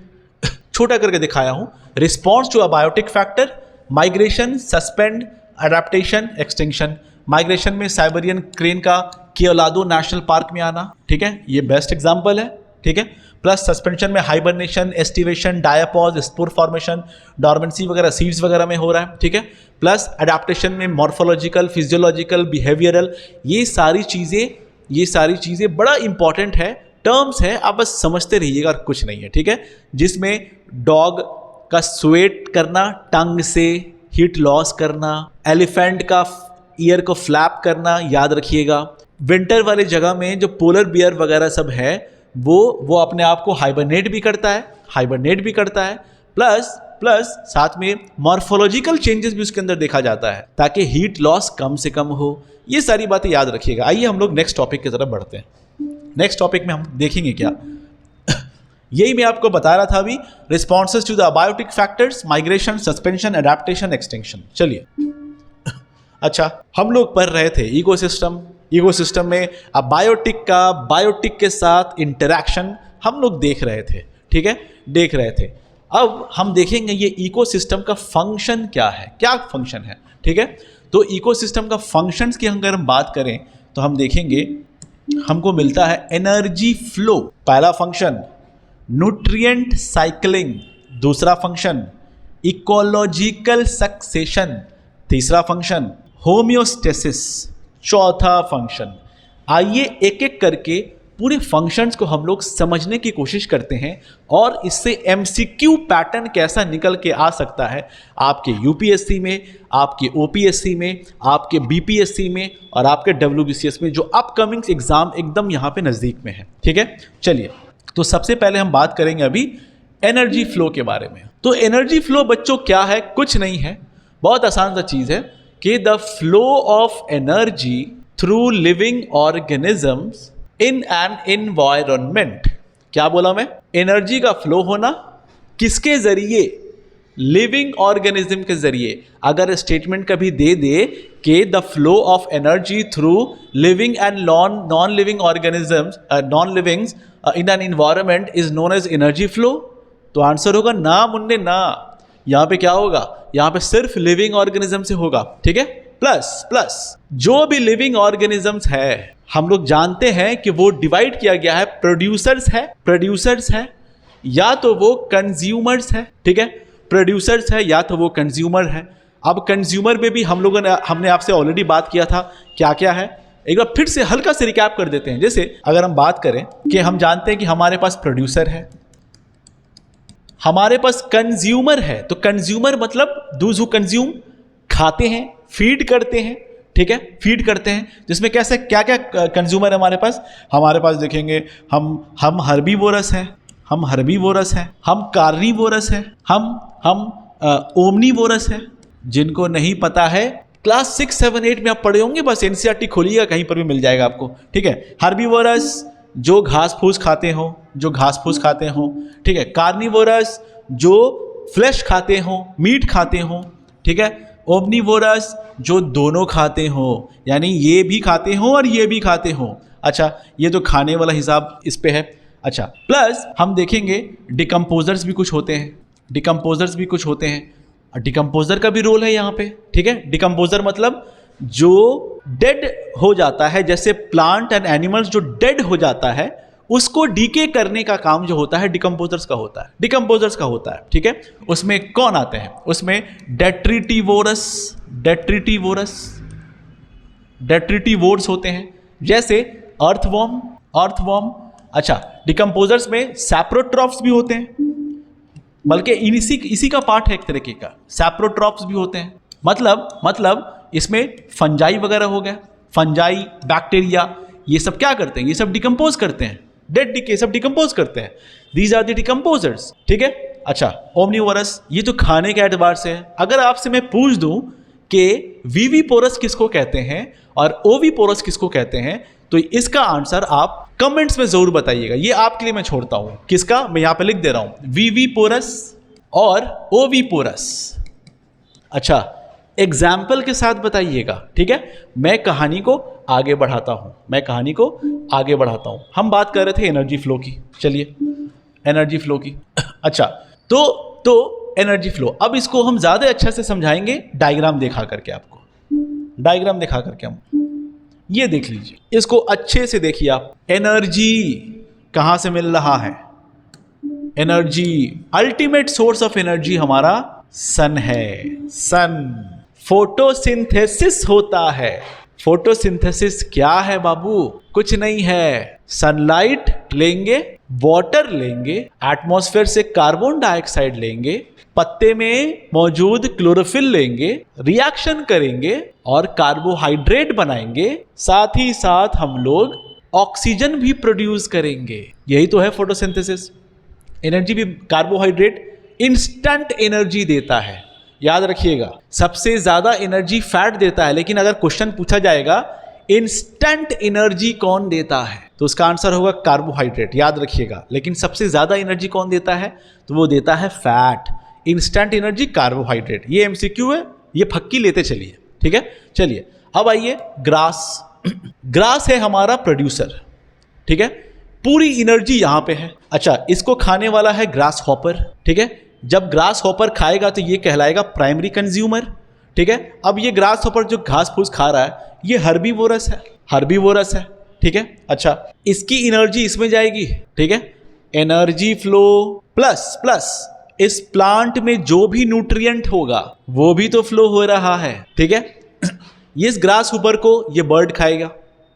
Speaker 1: छोटा करके दिखाया हूं। Response to abiotic factor, migration, suspend, adaptation, extinction. Migration में साइबेरियन क्रेन का केओलादो नेशनल पार्क में आना, ठीक है, ये बेस्ट एग्जांपल है, ठीक है। प्लस सस्पेंशन में hibernation, aestivation, diapause, spore formation, dormancy वगैरह सीड्स वगैरह में हो रहा है, ठीक है। प्लस अडेप्टेशन में मॉर्फोलॉजिकल, फिजियोलॉजिकल, बिहेवियरल, ये सारी चीज़ें बड़ा इंपॉर्टेंट है, टर्म्स है, आप बस समझते रहिएगा और कुछ नहीं है, ठीक है। जिसमें डॉग का स्वेट करना, टंग से हीट लॉस करना, एलिफेंट का ईयर को फ्लैप करना, याद रखिएगा। विंटर वाले जगह में जो पोलर बियर वगैरह सब है वो अपने आप को हाइबरनेट भी करता है, प्लस साथ में मॉर्फोलॉजिकल चेंजेस भी उसके अंदर देखा जाता है ताकि हीट लॉस कम से कम हो। ये सारी बातें याद रखिएगा। आइए हम लोग नेक्स्ट टॉपिक की तरफ बढ़ते हैं। नेक्स्ट टॉपिक में हम देखेंगे क्या, यही मैं आपको बता रहा था अभी, responses to the abiotic factors, migration, suspension, adaptation, extinction. चलिए, अच्छा, हम लोग पढ़ रहे थे इकोसिस्टम में बायोटिक के साथ इंटरैक्शन हम लोग देख रहे थे, ठीक है, अब हम देखेंगे ये इकोसिस्टम का फंक्शन क्या फंक्शन है, ठीक है। तो इकोसिस्टम का फंक्शंस की अगर हम बात करें तो हम देखेंगे हमको मिलता है एनर्जी फ्लो, पहला फंक्शन, न्यूट्रिएंट साइक्लिंग, दूसरा फंक्शन, इकोलॉजिकल सक्सेशन, तीसरा फंक्शन, होमियोस्टेसिस, चौथा फंक्शन। आइए एक एक करके पूरे फंक्शंस को हम लोग समझने की कोशिश करते हैं और इससे एमसीक्यू पैटर्न कैसा निकल के आ सकता है आपके यूपीएससी में, आपके ओपीएससी में, आपके बीपीएससी में और आपके डब्ल्यूबीसीएस में, जो अपकमिंग एग्जाम एकदम यहाँ पे नज़दीक में है, ठीक है। चलिए, तो सबसे पहले हम बात करेंगे अभी एनर्जी फ्लो के बारे में। तो एनर्जी फ्लो बच्चों क्या है, कुछ नहीं है, बहुत आसान सा चीज़ है कि the flow of energy through living organisms in an environment. क्या बोला मैं, एनर्जी का फ्लो होना किसके जरिए, लिविंग ऑर्गेनिज्म के जरिए। अगर स्टेटमेंट कभी दे दे कि the flow of energy through living and non living organisms, non livings in an environment is known as energy flow, तो आंसर होगा ना मुन्ने ना। यहाँ पे क्या होगा, यहाँ पे सिर्फ लिविंग ऑर्गेनिज्म से होगा, ठीक है। प्लस जो भी लिविंग ऑर्गेनिजम्स है हम लोग जानते हैं कि वो डिवाइड किया गया है, प्रोड्यूसर्स है या तो वो कंज्यूमर्स है, ठीक है, प्रोड्यूसर्स है या तो वो कंज्यूमर है। अब कंज्यूमर में भी हमने आपसे ऑलरेडी बात किया था, क्या क्या है, एक बार फिर से हल्का से रिकैप कर देते हैं। जैसे अगर हम बात करें कि हम जानते हैं कि हमारे पास प्रोड्यूसर है, हमारे पास कंज्यूमर है, तो कंज्यूमर मतलब दोज हु कंज्यूम, खाते हैं, फीड करते हैं, ठीक है, फीड करते हैं। जिसमें कैसे क्या क्या कंज्यूमर है हमारे पास देखेंगे, हम हर्बीवोरस हैं, हम कार्निवोरस हैं, हम ओमनीवोरस हैं। जिनको नहीं पता है क्लास 6, 7, 8 में आप पढ़े होंगे, बस एनसीईआरटी खोलिएगा, कहीं पर भी मिल जाएगा आपको, ठीक है। हर्बीवोरस जो घास फूस खाते हो, ठीक है। कार्निवोरस जो फ्लैश खाते हो, मीट खाते हो, ठीक है। ओमनीवोरस जो दोनों खाते हो, यानी ये भी खाते हो और ये भी खाते हो। अच्छा, ये तो खाने वाला हिसाब इस पे है। अच्छा, प्लस हम देखेंगे डिकम्पोजर्स भी कुछ होते हैं, डिकम्पोजर्स भी कुछ होते हैं। डिकम्पोजर का भी रोल है यहाँ पे, ठीक है। डिकम्पोजर मतलब जो डेड हो जाता है, जैसे प्लांट एंड एनिमल्स जो डेड हो जाता है उसको डीके करने का काम जो होता है डिकम्पोजर्स का होता है, डिकम्पोजर्स का होता है, ठीक है। उसमें कौन आते हैं? उसमें डेट्रिटिवोरस, डेट्रिटिवोरस, डेट्रिटिवोर्स होते हैं, जैसे अर्थवॉर्म, अर्थवॉर्म। अच्छा, डिकम्पोजर्स में सैप्रोट्रॉप्स भी होते हैं, बल्कि इसी का पार्ट है एक तरीके का, सैप्रोट्रॉप्स भी होते हैं। मतलब इसमें फंजाई वगैरह हो गया, फंजाई, बैक्टीरिया, ये सब क्या करते हैं? ये सब डिकम्पोज करते हैं, डेड डीके सब डिकम्पोज करते हैं। दीज आर द डिकम्पोजर्स, ठीक है। अच्छा, ओमनीवोरस, ये तो खाने के एतबार से है। अगर आपसे मैं पूछ दूं कि वीवीपोरस किसको कहते हैं और ओवीपोरस किसको कहते हैं, तो इसका आंसर आप कमेंट्स में जरूर बताइएगा। ये आपके लिए मैं छोड़ता हूं, किसका मैं यहां पे लिख दे रहा हूं, वीवीपोरस और ओवीपोरस। अच्छा, एग्जाम्पल के साथ बताइएगा, ठीक है। मैं कहानी को आगे बढ़ाता हूं, मैं कहानी को आगे बढ़ाता हूं। हम बात कर रहे थे एनर्जी फ्लो की, चलिए एनर्जी फ्लो की। अच्छा, तो एनर्जी फ्लो, अब इसको हम ज्यादा अच्छा से समझाएंगे डायग्राम दिखा करके आपको, डायग्राम दिखा करके। हम ये देख लीजिए, इसको अच्छे से देखिए आप। एनर्जी कहां से मिल रहा है? Energy, ultimate source of energy हमारा सन है, सन। फोटोसिंथेसिस होता है। फोटोसिंथेसिस क्या है बाबू? कुछ नहीं है, सनलाइट लेंगे, वाटर लेंगे, एटमॉस्फेयर से कार्बन डाइऑक्साइड लेंगे, पत्ते में मौजूद क्लोरोफिल लेंगे, रिएक्शन करेंगे और कार्बोहाइड्रेट बनाएंगे, साथ ही साथ हम लोग ऑक्सीजन भी प्रोड्यूस करेंगे। यही तो है फोटोसिंथेसिस। एनर्जी भी, कार्बोहाइड्रेट इंस्टेंट एनर्जी देता है, याद रखिएगा। सबसे ज्यादा एनर्जी फैट देता है, लेकिन अगर क्वेश्चन पूछा जाएगा इंस्टेंट एनर्जी कौन देता है, तो उसका आंसर होगा कार्बोहाइड्रेट, याद रखिएगा। लेकिन सबसे ज्यादा एनर्जी कौन देता है? तो वो देता है फैट। Instant energy carbohydrate. ये एमसीक्यू है, ये फक्की लेते चलिए, ठीक है। चलिए अब आइए ग्रास। ग्रास है हमारा प्रोड्यूसर, ठीक है। पूरी एनर्जी यहां पे है। अच्छा, इसको खाने वाला है ग्रास हॉपर, ठीक है। जब ग्रास हॉपर खाएगा तो ये कहलाएगा प्राइमरी कंज्यूमर, ठीक है। अब ये ग्रास हॉपर जो घास फूस खा रहा है, ये हर्बीवोरस है, हर्बीवोरस है, ठीक है। अच्छा, इसकी एनर्जी इसमें जाएगी, ठीक है। एनर्जी फ्लो प्लस इस प्लांट में जो भी न्यूट्रिएंट होगा वो भी तो फ्लो हो रहा है, ठीक है। इस ग्रास हॉपर को ये बर्ड खाएगा,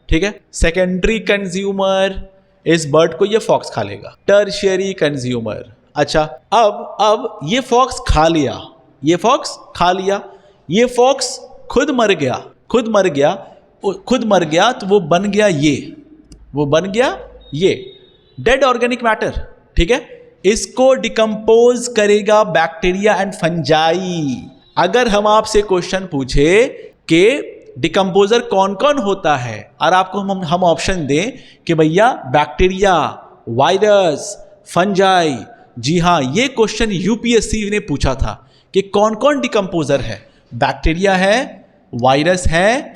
Speaker 1: ठीक है। सेकेंडरी कंज्यूमर, इस बर्ड को ये फॉक्स खा लेगा। Tertiary consumer. अच्छा, अब ये फॉक्स खा लिया, ये फॉक्स खा लिया, ये फॉक्स खुद मर गया, खुद मर गया तो वो बन गया ये डेड ऑर्गेनिक मैटर, ठीक है। इसको डिकम्पोज करेगा बैक्टीरिया एंड फंजाई। अगर हम आपसे क्वेश्चन पूछे कि डिकम्पोजर कौन कौन होता है और आपको हम ऑप्शन दें कि भैया बैक्टीरिया, वायरस, फंजाई, जी हाँ, ये क्वेश्चन यूपीएससी ने पूछा था कि कौन कौन डिकम्पोजर है। बैक्टीरिया है, वायरस है,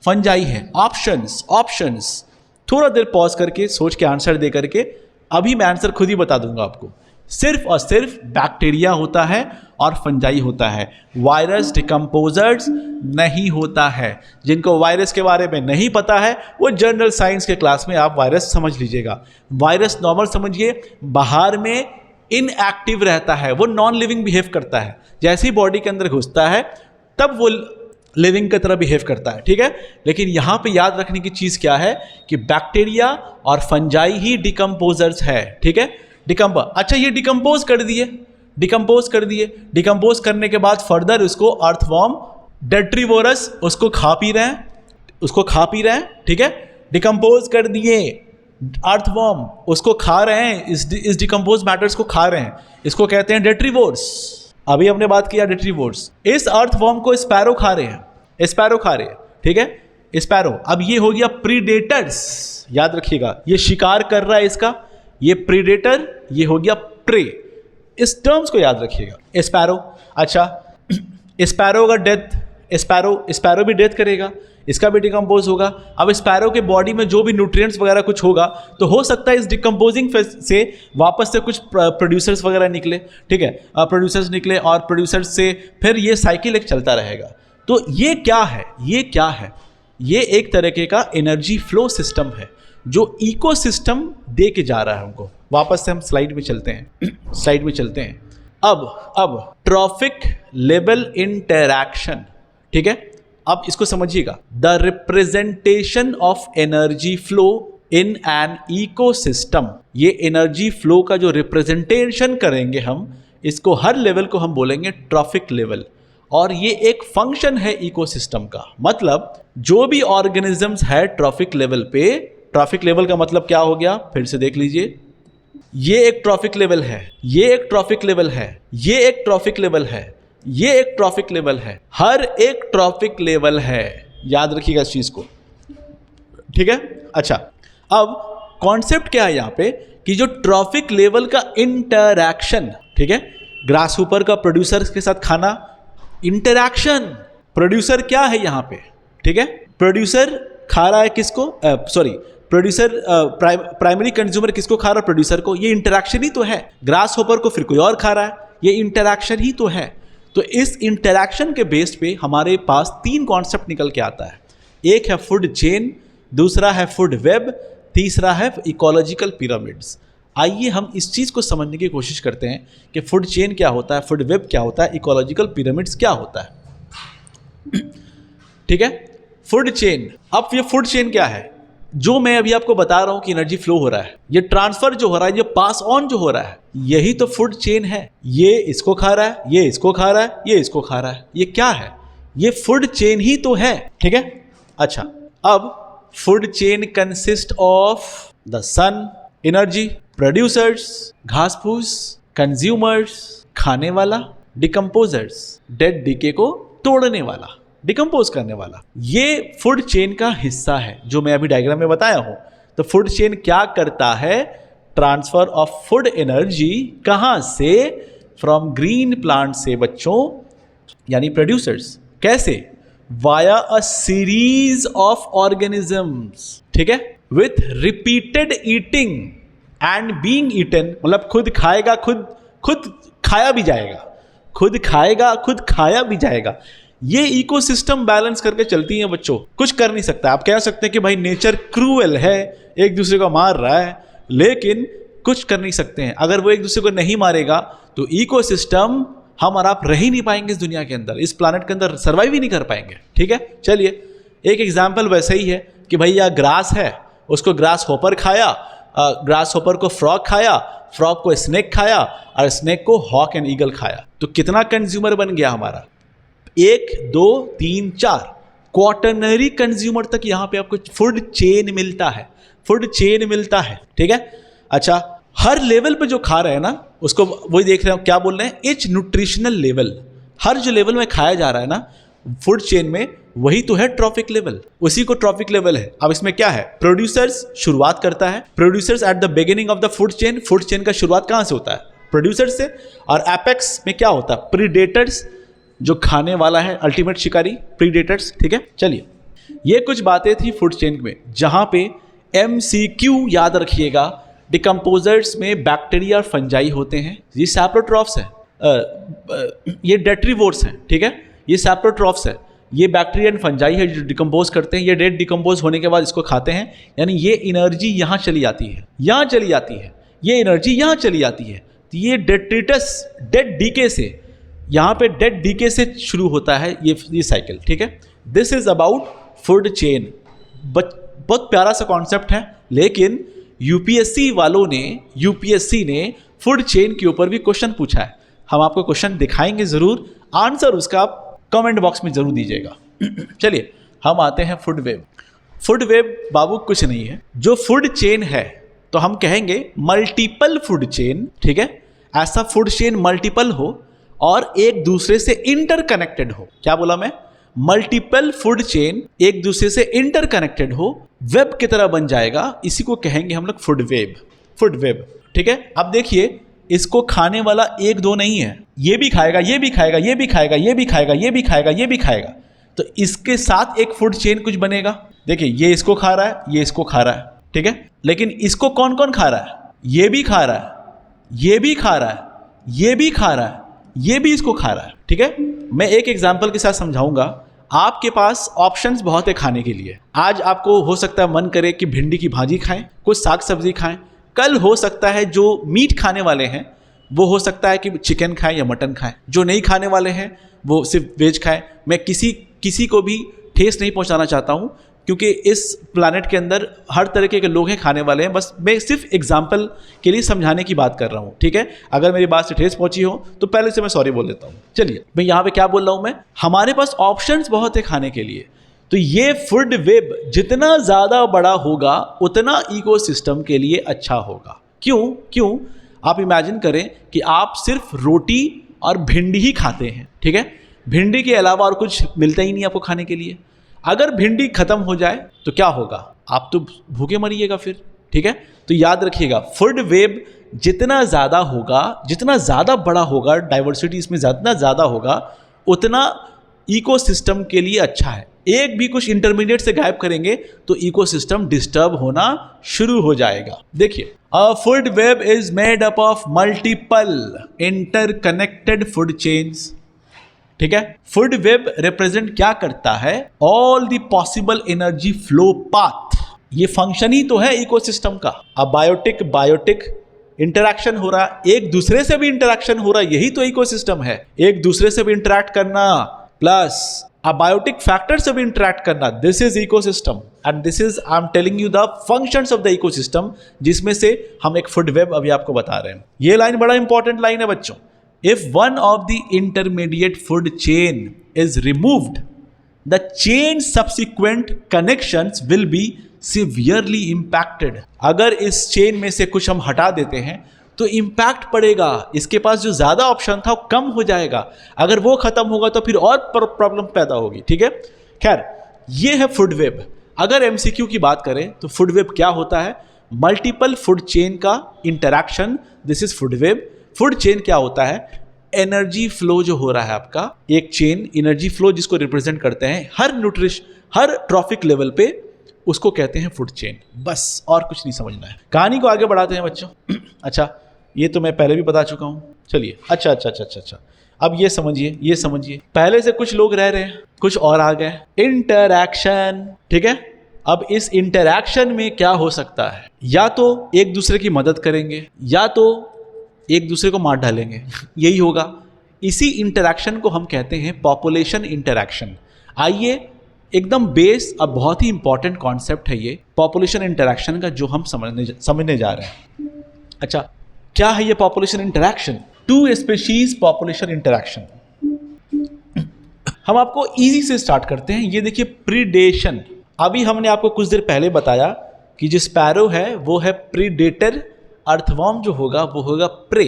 Speaker 1: फंजाई है। ऑप्शंस थोड़ा देर पॉज करके सोच के आंसर दे करके, अभी मैं आंसर खुद ही बता दूंगा आपको। सिर्फ और सिर्फ बैक्टीरिया होता है और फंजाई होता है, वायरस डिकम्पोजर्स नहीं होता है। जिनको वायरस के बारे में नहीं पता है वो जनरल साइंस के क्लास में आप वायरस समझ लीजिएगा। वायरस नॉर्मल समझिए, बाहर में इनएक्टिव रहता है, वो नॉन लिविंग बिहेव करता है। जैसे ही बॉडी के अंदर घुसता है तब वो लिविंग की तरह बिहेव करता है, ठीक है। लेकिन यहाँ पे याद रखने की चीज़ क्या है कि बैक्टीरिया और फंजाई ही डिकम्पोजर्स है, ठीक है। अच्छा, ये डिकम्पोज कर दिए, डिकम्पोज करने के बाद फर्दर उसको अर्थवॉर्म, डेट्रीवोरस उसको खा पी रहे हैं, ठीक है। डिकम्पोज कर दिए, अर्थवॉर्म उसको खा रहे हैं, इस डिकम्पोज मैटर्स को खा रहे हैं, इसको कहते हैं डेट्रीवोर्स। अभी हमने बात किया डेट्रीवोर्स। इस अर्थवॉर्म को स्पैरो खा रहे हैं, ठीक है, स्पैरो। अब ये हो गया प्रीडेटर्स, याद रखिएगा, ये शिकार कर रहा है इसका, ये प्रीडेटर, ये हो गया प्रे। इस टर्म्स को याद रखिएगा, स्पैरो। अच्छा, स्पैरो का डेथ स्पैरो भी डेथ करेगा, इसका भी डिकम्पोज होगा। अब स्पैरो के बॉडी में जो भी न्यूट्रिएंट्स वगैरह कुछ होगा तो हो सकता है इस डिकम्पोजिंग से वापस से कुछ प्रोड्यूसर्स वगैरह निकले, ठीक है, प्रोड्यूसर्स निकले और प्रोड्यूसर्स से फिर ये साइकिल एक चलता रहेगा। तो ये क्या है, ये क्या है? ये एक तरीके का एनर्जी फ्लो सिस्टम है जो इकोसिस्टम दे के जा रहा है हमको। वापस से हम स्लाइड में चलते हैं, अब ट्रॉफिक लेवल इंटरैक्शन, ठीक है। अब इसको समझिएगा, the representation of energy flow in an ecosystem. ये एनर्जी फ्लो का जो रिप्रेजेंटेशन करेंगे हम, इसको हर लेवल को हम बोलेंगे ट्रॉफिक लेवल, और ये एक फंक्शन है इकोसिस्टम का। मतलब जो भी ऑर्गेनिजम्स है ट्रॉफिक लेवल पे, ट्रॉफिक लेवल का मतलब क्या हो गया, फिर से देख लीजिए, ये एक ट्रॉफिक लेवल है, ये एक ट्रॉफिक लेवल है, ये एक ट्रॉफिक लेवल है, ये एक ट्रॉफिक लेवल है, हर एक ट्रॉफिक लेवल है। याद रखिएगा इस चीज को, ठीक है। अच्छा, अब कॉन्सेप्ट क्या है यहाँ पे कि जो ट्रॉफिक लेवल का इंटरैक्शन, ठीक है, ग्रास ऊपर का प्रोड्यूसर के साथ खाना, इंटरैक्शन। प्रोड्यूसर क्या है यहाँ पे, ठीक है, प्रोड्यूसर खा रहा है किसको, प्रोड्यूसर प्राइमरी कंज्यूमर किसको खा रहा है, प्रोड्यूसर को। ये इंटरैक्शन ही तो है। ग्रास होपर को फिर कोई और खा रहा है, ये इंटरैक्शन ही तो है। तो इस इंटरैक्शन के बेस पे हमारे पास 3 कॉन्सेप्ट निकल के आता है। एक है फूड चेन, दूसरा है फूड वेब, तीसरा है इकोलॉजिकल पिरामिड्स। आइए हम इस चीज़ को समझने की कोशिश करते हैं कि फूड चेन क्या होता है, फूड वेब क्या होता है, इकोलॉजिकल पिरामिड्स क्या होता है, ठीक है। फूड चेन, अब ये फूड चेन क्या है? जो मैं अभी आपको बता रहा हूं कि एनर्जी फ्लो हो रहा है, ये ट्रांसफर जो हो रहा है, ये पास ऑन जो हो रहा है, यही तो फूड चेन है। ये इसको खा रहा है, ये इसको खा रहा है, ये इसको खा रहा है, ये क्या है? ये फूड चेन ही तो है, ठीक है। अच्छा, अब food chain consist of the sun, energy, producers, घास फूस, कंज्यूमर्स, खाने वाला, डिकम्पोजर्स, डेड डीके को तोड़ने वाला, डिकम्पोज करने वाला। ये फूड चेन का हिस्सा है जो मैं अभी डायग्राम में बताया हूं। तो फूड चेन क्या करता है? ट्रांसफर ऑफ फूड एनर्जी कहां से? फ्रॉम ग्रीन प्लांट से बच्चों, यानी प्रोड्यूसर्स। कैसे? Via a series of organisms, ठीक है, with repeated eating and being eaten. मतलब खुद खाएगा, खुद खाया भी जाएगा, खुद खाएगा, खुद खाया भी जाएगा। ये इकोसिस्टम बैलेंस करके चलती है बच्चों। कुछ कर नहीं सकता। आप कह सकते हैं कि भाई नेचर क्रूएल है, एक दूसरे को मार रहा है, लेकिन कुछ कर नहीं सकते हैं। अगर वो एक दूसरे को नहीं मारेगा तो इकोसिस्टम, हम और आप रह ही नहीं पाएंगे इस दुनिया के अंदर, इस प्लानट के अंदर सर्वाइव ही नहीं कर पाएंगे, ठीक है। चलिए एक एग्जाम्पल वैसा ही है कि भैया ग्रास है, उसको ग्रास होपर खाया, ग्रास होपर को फ्रॉग खाया, फ्रॉग को स्नेक खाया, और स्नेक को हॉक एंड ईगल खाया। तो कितना कंज्यूमर बन गया हमारा? 1 2 3 4 क्वार्टरनरी कंज्यूमर तक यहाँ पे आपको फूड चेन मिलता है, फूड चेन मिलता है, ठीक है। अच्छा, हर लेवल पे जो खा रहे हैं ना, उसको वही देख रहे हो क्या बोल रहे हैं, इच न्यूट्रिशनल लेवल। हर जो लेवल में खाया जा रहा है ना फूड चेन में, वही तो है ट्रॉफिक लेवल, उसी को ट्रॉफिक लेवल है। अब इसमें क्या है? प्रोड्यूसर्स शुरुआत करता है, producers at the beginning of the food chain. Food chain का शुरुआत कहाँ से होता है? प्रोड्यूसर्स से। और एपेक्स में क्या होता है? प्रीडेटर्स, जो खाने वाला है, अल्टीमेट शिकारी, प्रीडेटर्स, ठीक है। चलिए, ये कुछ बातें थी फूड चेन में, जहां पे MCQ याद रखिएगा, डिकम्पोजर्स में बैक्टीरिया और फंजाई होते हैं, ये सैप्रोट्रॉफ्स हैं, ये डेट्रीवोर्स हैं, ठीक है, ये सैप्रोट्रॉफ्स है, ये बैक्टीरिया एंड फंजाई है जो डिकम्पोज करते हैं। ये डेड डिकम्पोज होने के बाद इसको खाते हैं, यानी ये एनर्जी यहाँ चली जाती है, यहाँ चली जाती है, ये एनर्जी यहाँ चली जाती है। तो ये डेट्रिटस, डेड डीके से, यहाँ पे डेड डीके से शुरू होता है ये साइकिल, ठीक है। This is about food chain. बहुत प्यारा सा कॉन्सेप्ट है, लेकिन यूपीएससी वालों ने, यूपीएससी ने फूड चेन के ऊपर भी क्वेश्चन पूछा है। हम आपको क्वेश्चन दिखाएंगे जरूर, आंसर उसका आप कमेंट बॉक्स में जरूर दीजिएगा। चलिए हम आते हैं फूड वेब। फूड वेब बाबू कुछ नहीं है, जो फूड चेन है तो हम कहेंगे मल्टीपल फूड चेन, ठीक है। ऐसा फूड चेन मल्टीपल हो और एक दूसरे से इंटरकनेक्टेड हो। क्या बोला मैं? मल्टीपल फूड चेन एक दूसरे से इंटरकनेक्टेड हो, वेब की तरह बन जाएगा, इसी को कहेंगे हम लोग फूड वेब। फूड वेब, ठीक है। अब देखिए, इसको खाने वाला 1 2 नहीं है, ये भी खाएगा, ये भी खाएगा, ये भी खाएगा, ये भी खाएगा, ये भी खाएगा, ये भी खाएगा। तो इसके साथ एक फूड चेन कुछ बनेगा। देखिए ये इसको खा रहा है, ये इसको खा रहा है, ठीक है, लेकिन इसको कौन कौन खा रहा है? ये भी खा रहा है, ये भी खा रहा है, ये भी खा रहा है, ये भी इसको खा रहा है, ठीक है। मैं एक एग्जांपल के साथ समझाऊंगा। आपके पास ऑप्शंस बहुत है खाने के लिए। आज आपको हो सकता है मन करे कि भिंडी की भाजी खाएं, कुछ साग सब्जी खाएं। कल हो सकता है जो मीट खाने वाले हैं वो हो सकता है कि चिकन खाएं या मटन खाएं, जो नहीं खाने वाले हैं वो सिर्फ वेज खाएं। मैं किसी को भी ठेस नहीं पहुंचाना चाहता हूं, क्योंकि इस प्लानट के अंदर हर तरीके के लोग हैं खाने वाले हैं। बस मैं सिर्फ एग्जाम्पल के लिए समझाने की बात कर रहा हूँ, ठीक है। अगर मेरी बात से ठेस पहुंची हो तो पहले से मैं सॉरी बोल देता हूँ। चलिए मैं यहाँ पे क्या बोल रहा हूँ, मैं हमारे पास ऑप्शंस बहुत है खाने के लिए। तो ये फूड वेब जितना ज़्यादा बड़ा होगा उतना इकोसिस्टम के लिए अच्छा होगा। क्यों? आप इमेजिन करें कि आप सिर्फ रोटी और भिंडी ही खाते हैं, ठीक है। भिंडी के अलावा और कुछ मिलता ही नहीं आपको खाने के लिए। अगर भिंडी खत्म हो जाए तो क्या होगा? आप तो भूखे मरिएगा फिर, ठीक है। तो याद रखिएगा, फूड वेब जितना ज़्यादा होगा, जितना ज़्यादा बड़ा होगा, डाइवर्सिटी इसमें जितना ज़्यादा होगा उतना इकोसिस्टम के लिए अच्छा है। एक भी कुछ इंटरमीडिएट से गायब करेंगे तो इकोसिस्टम डिस्टर्ब होना शुरू हो जाएगा। देखिए, अ food web is made up of multiple interconnected food chains, ठीक है। फूड वेब रिप्रेजेंट क्या करता है? All the possible energy flow path. ये फंक्शन ही तो है इकोसिस्टम का। अब बायोटिक इंटरैक्शन हो रहा है, एक दूसरे से भी इंटरैक्शन हो रहा है, यही तो इकोसिस्टम है। एक दूसरे से भी इंटरैक्ट करना प्लस अबायोटिक फैक्टर से भी इंटरैक्ट करना, this is ecosystem. And this is I am telling you the functions of the ecosystem, जिसमें से हम एक फूड वेब अभी आपको बता रहे हैं। ये लाइन बड़ा इंपॉर्टेंट लाइन है बच्चों। If one of the intermediate food chain is removed, the chain subsequent connections will be severely impacted. अगर इस चेन में से कुछ हम हटा देते हैं तो इम्पैक्ट पड़ेगा। इसके पास जो ज़्यादा ऑप्शन था वो कम हो जाएगा। अगर वो खत्म होगा तो फिर और प्रॉब्लम पैदा होगी, ठीक है। खैर, ये है फूड वेब। अगर एमसीक्यू की बात करें तो फूड वेब क्या होता है? मल्टीपल फूड चेन का interaction, this is food web. Food chain क्या होता है? एनर्जी फ्लो जो हो रहा है आपका, एक चेन एनर्जी फ्लो जिसको रिप्रेजेंट करते हैं हर ट्रॉफिक लेवल पे, उसको कहते हैं फूड चेन। बस और कुछ नहीं समझना है। कहानी को आगे बढ़ाते हैं बच्चों। अच्छा, ये तो मैं पहले भी बता चुका हूं। चलिए, अच्छा, अब ये समझिए पहले से कुछ लोग रह रहे हैं, कुछ और आ गए। इंटरैक्शन, ठीक है। अब इस इंटरैक्शन में क्या हो सकता है? या तो एक दूसरे की मदद करेंगे या तो एक दूसरे को मार डालेंगे, यही होगा। इसी इंटरैक्शन को हम कहते हैं पॉपुलेशन इंटरैक्शन। आइए, एकदम बेस अब बहुत ही इंपॉर्टेंट कॉन्सेप्ट है ये पॉपुलेशन इंटरैक्शन का, जो हम समझने जा रहे हैं। अच्छा, क्या है ये population interaction? Two species population interaction. हम आपको इजी से स्टार्ट करते हैं। ये देखिए, प्रीडेशन। अभी हमने आपको कुछ देर पहले बताया कि जो स्पैरो है वो है प्रीडेटर, अर्थवॉर्म जो होगा वो होगा प्रे।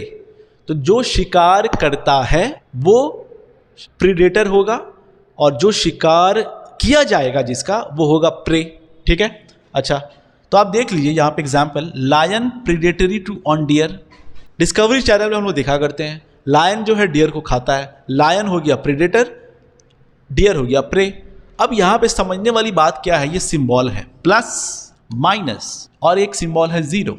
Speaker 1: तो जो शिकार करता है वो प्रीडेटर होगा और जो शिकार किया जाएगा जिसका वो होगा प्रे, ठीक है। अच्छा, तो आप देख लीजिए यहाँ पे example, lion predatory to on deer. Discovery channel में हम लोग देखा करते हैं, लायन जो है डियर को खाता है। लायन हो गया प्रीडेटर, डियर हो गया प्रे। अब यहाँ पे समझने वाली बात क्या है? ये सिंबल है प्लस माइनस और एक सिंबल है जीरो।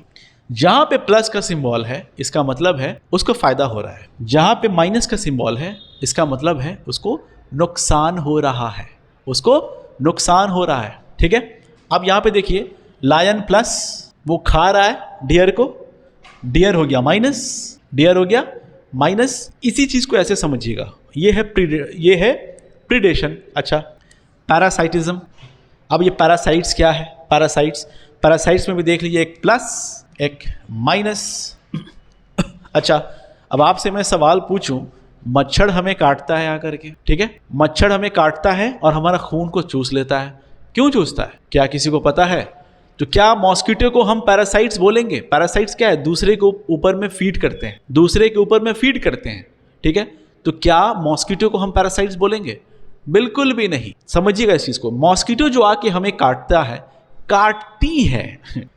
Speaker 1: जहां पे प्लस का सिंबल है इसका मतलब है उसको फायदा हो रहा है, जहां पे माइनस का सिंबल है इसका मतलब है उसको नुकसान हो रहा है, ठीक है। अब यहां पे देखिए, लायन प्लस, वो खा रहा है डियर को, डियर हो गया माइनस, इसी चीज को ऐसे समझिएगा, ये है प्रीडेशन। अच्छा, पैरासाइटिज्म। अब ये पैरासाइट्स क्या है? पैरासाइट्स में भी देख लीजिए, एक प्लस एक माइनस। अच्छा, अब आपसे मैं सवाल पूछूं, मच्छर हमें काटता है आकर के, ठीक है। मच्छर हमें काटता है और हमारा खून को चूस लेता है। क्यों चूसता है? क्या किसी को पता है? तो क्या मॉस्किटो को हम पैरासाइट्स बोलेंगे? पैरासाइट्स क्या है? दूसरे के ऊपर में फीड करते हैं, ठीक है। तो क्या मॉस्किटो को हम पैरासाइट्स बोलेंगे? बिल्कुल भी नहीं। समझिएगा इस चीज को। मॉस्किटो जो आके हमें काटता है, काटती है,